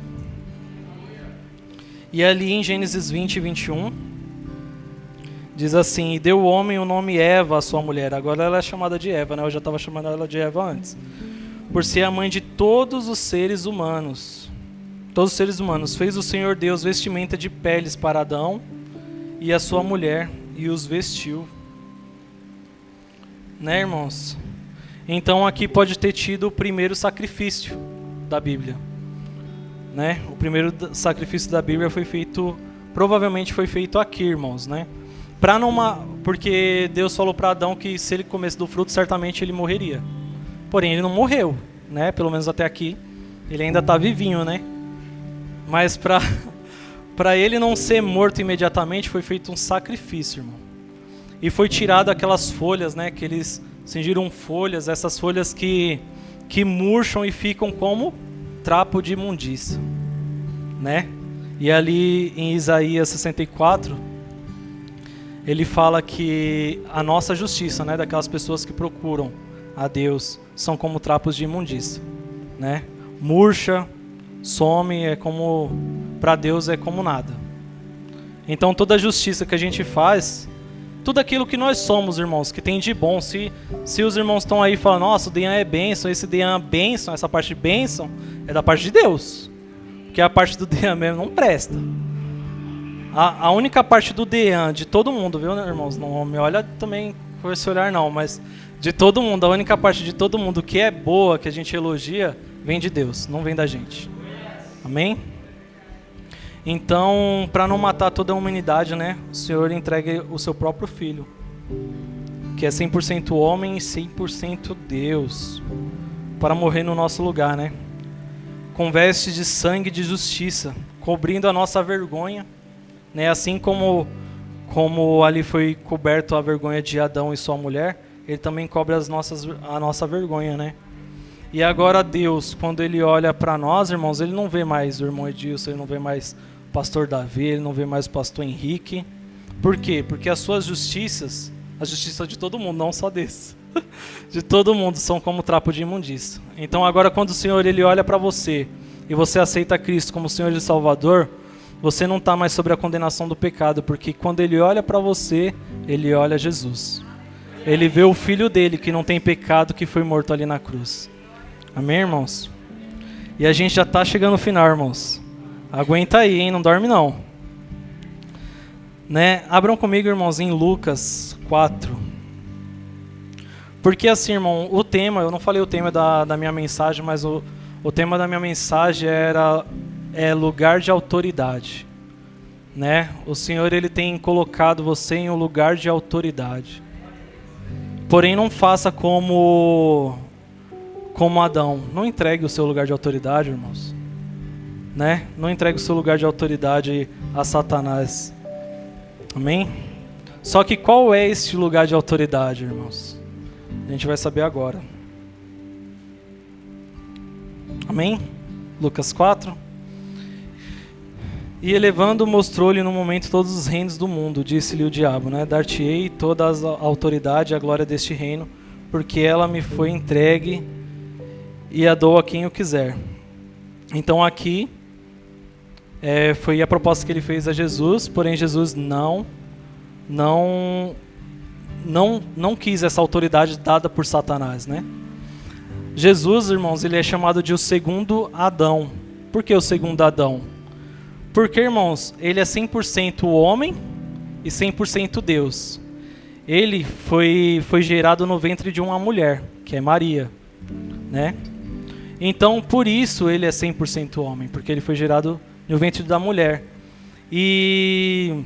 E ali em Gênesis 20 e 21, diz assim: e deu o homem o nome Eva à sua mulher. Agora ela é chamada de Eva, né? Eu já estava chamando ela de Eva antes. Por ser a mãe de todos os seres humanos. Todos os seres humanos. Fez o Senhor Deus vestimenta de peles para Adão e a sua mulher, e os vestiu. Né, irmãos? Então aqui pode ter tido o primeiro sacrifício da Bíblia. Né? O primeiro sacrifício da Bíblia foi feito, provavelmente foi feito aqui, irmãos, né? Porque Deus falou para Adão que se ele comesse do fruto, certamente ele morreria. Porém, ele não morreu, né? Pelo menos até aqui. Ele ainda está vivinho, né? Mas para ele não ser morto imediatamente, foi feito um sacrifício, irmão. E foi tirado aquelas folhas, né? Que eles cingiram folhas, essas folhas que murcham e ficam como trapo de imundícia, né? E ali em Isaías 64, ele fala que a nossa justiça, né, daquelas pessoas que procuram a Deus, são como trapos de imundícia, né? Murcha, some, é como, para Deus é como nada. Então toda a justiça que a gente faz, tudo aquilo que nós somos, irmãos, que tem de bom, se os irmãos estão aí falando, nossa, o Dean é bênção, esse Dean é bênção, essa parte de bênção, é da parte de Deus. Porque a parte do Dean mesmo não presta. A única parte do Dean, de todo mundo, viu, irmãos? Não me olha também com esse olhar não, mas de todo mundo, a única parte de todo mundo que é boa, que a gente elogia, vem de Deus, não vem da gente. Amém? Então, para não matar toda a humanidade, né, o Senhor entrega o seu próprio Filho, que é 100% homem e 100% Deus, para morrer no nosso lugar, né? Com vestes de sangue de justiça, cobrindo a nossa vergonha, né? Assim como ali foi coberto a vergonha de Adão e sua mulher, ele também cobre a nossa vergonha, né? E agora Deus, quando ele olha para nós, irmãos, ele não vê mais o irmão Edilson, ele não vê mais o pastor Davi, ele não vê mais o pastor Henrique. Por quê? Porque as suas justiças, a justiça de todo mundo, não só desse, de todo mundo são como trapo de imundícia. Então agora quando o Senhor ele olha para você e você aceita Cristo como Senhor e Salvador, você não está mais sobre a condenação do pecado, porque quando ele olha para você, ele olha Jesus. Ele vê o Filho dele que não tem pecado, que foi morto ali na cruz. Amém, irmãos? E a gente já está chegando no final, irmãos. Aguenta aí, hein? Não dorme não. Né? Abram comigo, irmãos, em Lucas 4. Porque assim, irmão, o tema, eu não falei o tema da minha mensagem, mas o tema da minha mensagem é lugar de autoridade. Né? O Senhor ele tem colocado você em um lugar de autoridade. Porém, não faça como Adão. Não entregue o seu lugar de autoridade, irmãos. Né? Não entregue o seu lugar de autoridade a Satanás. Amém? Só que qual é este lugar de autoridade, irmãos? A gente vai saber agora. Amém? Lucas 4. E elevando, mostrou-lhe no momento todos os reinos do mundo. Disse-lhe o diabo, né? Dar-te-ei toda a autoridade e a glória deste reino, porque ela me foi entregue e a dou a quem eu quiser. Então aqui foi a proposta que ele fez a Jesus, porém Jesus não quis essa autoridade dada por Satanás, né? Jesus, irmãos, ele é chamado de o segundo Adão. Por que o segundo Adão? Porque, irmãos, ele é 100% homem e 100% Deus. Ele foi gerado no ventre de uma mulher, que é Maria, né? Então, por isso ele é 100% homem, porque ele foi gerado no ventre da mulher. E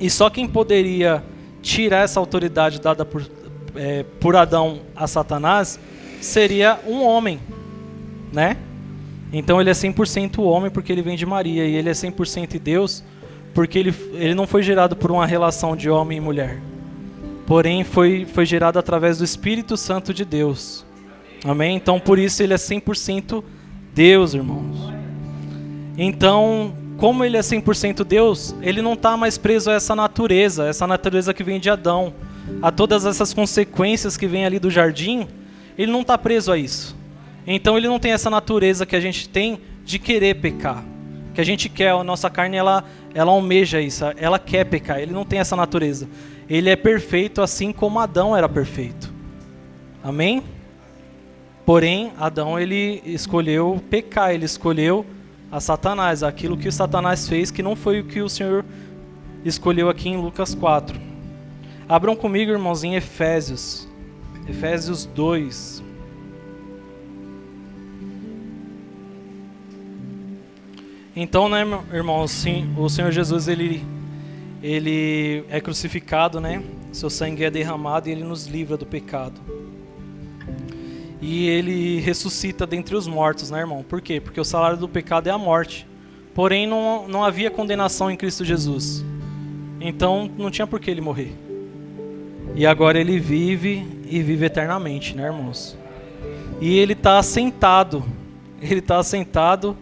só quem poderia tirar essa autoridade dada por Adão a Satanás seria um homem, né? Então ele é 100% homem porque ele vem de Maria, e ele é 100% Deus porque ele não foi gerado por uma relação de homem e mulher, porém foi gerado através do Espírito Santo de Deus. Amém? Então por isso ele é 100% Deus, irmãos. Então, como ele é 100% Deus, ele não está mais preso a essa natureza que vem de Adão, a todas essas consequências que vem ali do jardim. Ele não está preso a isso. Então ele não tem essa natureza que a gente tem de querer pecar, que a gente quer, a nossa carne ela almeja isso, ela quer pecar. Ele não tem essa natureza. Ele é perfeito assim como Adão era perfeito. Amém? Porém, Adão ele escolheu pecar, ele escolheu a Satanás, aquilo que Satanás fez, que não foi o que o Senhor escolheu aqui em Lucas 4. Abram comigo, irmãos, em Efésios 2. Então, né, irmãos, sim, o Senhor Jesus ele é crucificado, né? Seu sangue é derramado e ele nos livra do pecado. E ele ressuscita dentre os mortos, né, irmão? Por quê? Porque o salário do pecado é a morte. Porém, não havia condenação em Cristo Jesus. Então, não tinha por que ele morrer. E agora ele vive e vive eternamente, né, irmãos? E ele está assentado. Ele está assentado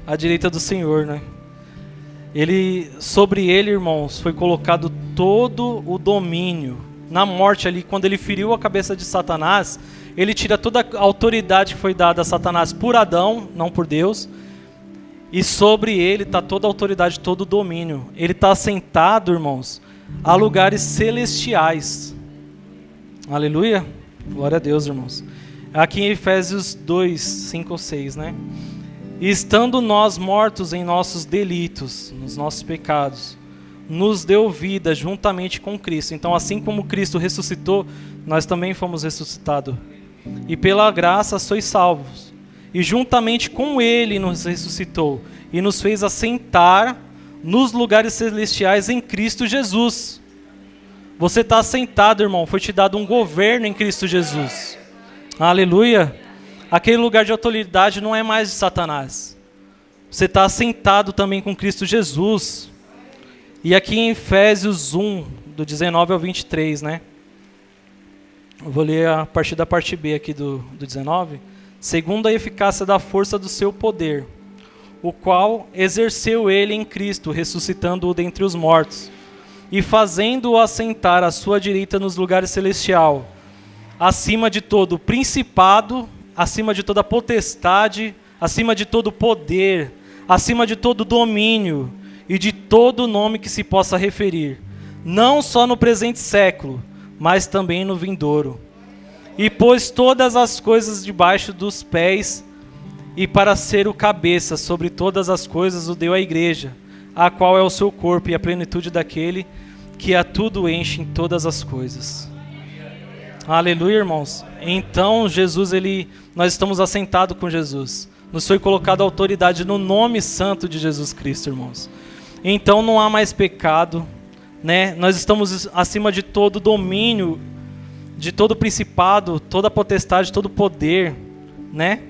à direita do Senhor, né? Sobre ele, irmãos, foi colocado todo o domínio. Na morte ali, quando ele feriu a cabeça de Satanás, ele tira toda a autoridade que foi dada a Satanás por Adão, não por Deus. E sobre ele está toda a autoridade, todo o domínio. Ele está assentado, irmãos, a lugares celestiais. Aleluia. Glória a Deus, irmãos. Aqui em Efésios 2, 5 ou 6, né? E estando nós mortos em nossos delitos, nos nossos pecados, nos deu vida juntamente com Cristo. Então, assim como Cristo ressuscitou, nós também fomos ressuscitados. E pela graça sois salvos. E juntamente com Ele nos ressuscitou e nos fez assentar nos lugares celestiais em Cristo Jesus. Você está assentado, irmão. Foi te dado um governo em Cristo Jesus. Aleluia. Aquele lugar de autoridade não é mais de Satanás. Você está assentado também com Cristo Jesus. E aqui em Efésios 1, do 19 ao 23, né? Eu vou ler a partir da parte B aqui do 19. Segundo a eficácia da força do seu poder, o qual exerceu ele em Cristo, ressuscitando-o dentre os mortos, e fazendo-o assentar à sua direita nos lugares celestiais, acima de todo principado, acima de toda potestade, acima de todo poder, acima de todo domínio e de todo nome que se possa referir, não só no presente século, mas também no vindouro. E pôs todas as coisas debaixo dos pés, e para ser o cabeça sobre todas as coisas o deu à igreja, a qual é o seu corpo e a plenitude daquele que a tudo enche em todas as coisas. Aleluia, irmãos. Então Jesus, nós estamos assentados com Jesus. Nos foi colocada autoridade no nome santo de Jesus Cristo, irmãos. Então não há mais pecado, né? Nós estamos acima de todo domínio, de todo principado, toda potestade, todo poder, né?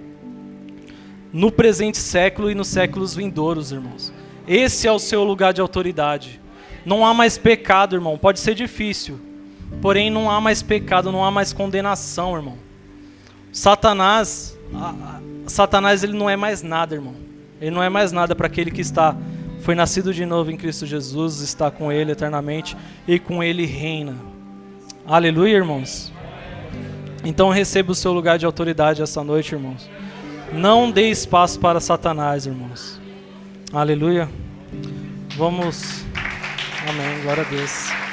No presente século e nos séculos vindouros, irmãos. Esse é o seu lugar de autoridade. Não há mais pecado, irmão. Pode ser difícil, porém não há mais pecado, não há mais condenação, irmão. Satanás ele não é mais nada, irmão. Ele não é mais nada para aquele que foi nascido de novo em Cristo Jesus, está com Ele eternamente e com Ele reina. Aleluia, irmãos. Então receba o seu lugar de autoridade essa noite, irmãos. Não dê espaço para Satanás, irmãos. Aleluia. Vamos. Amém. Glória a Deus.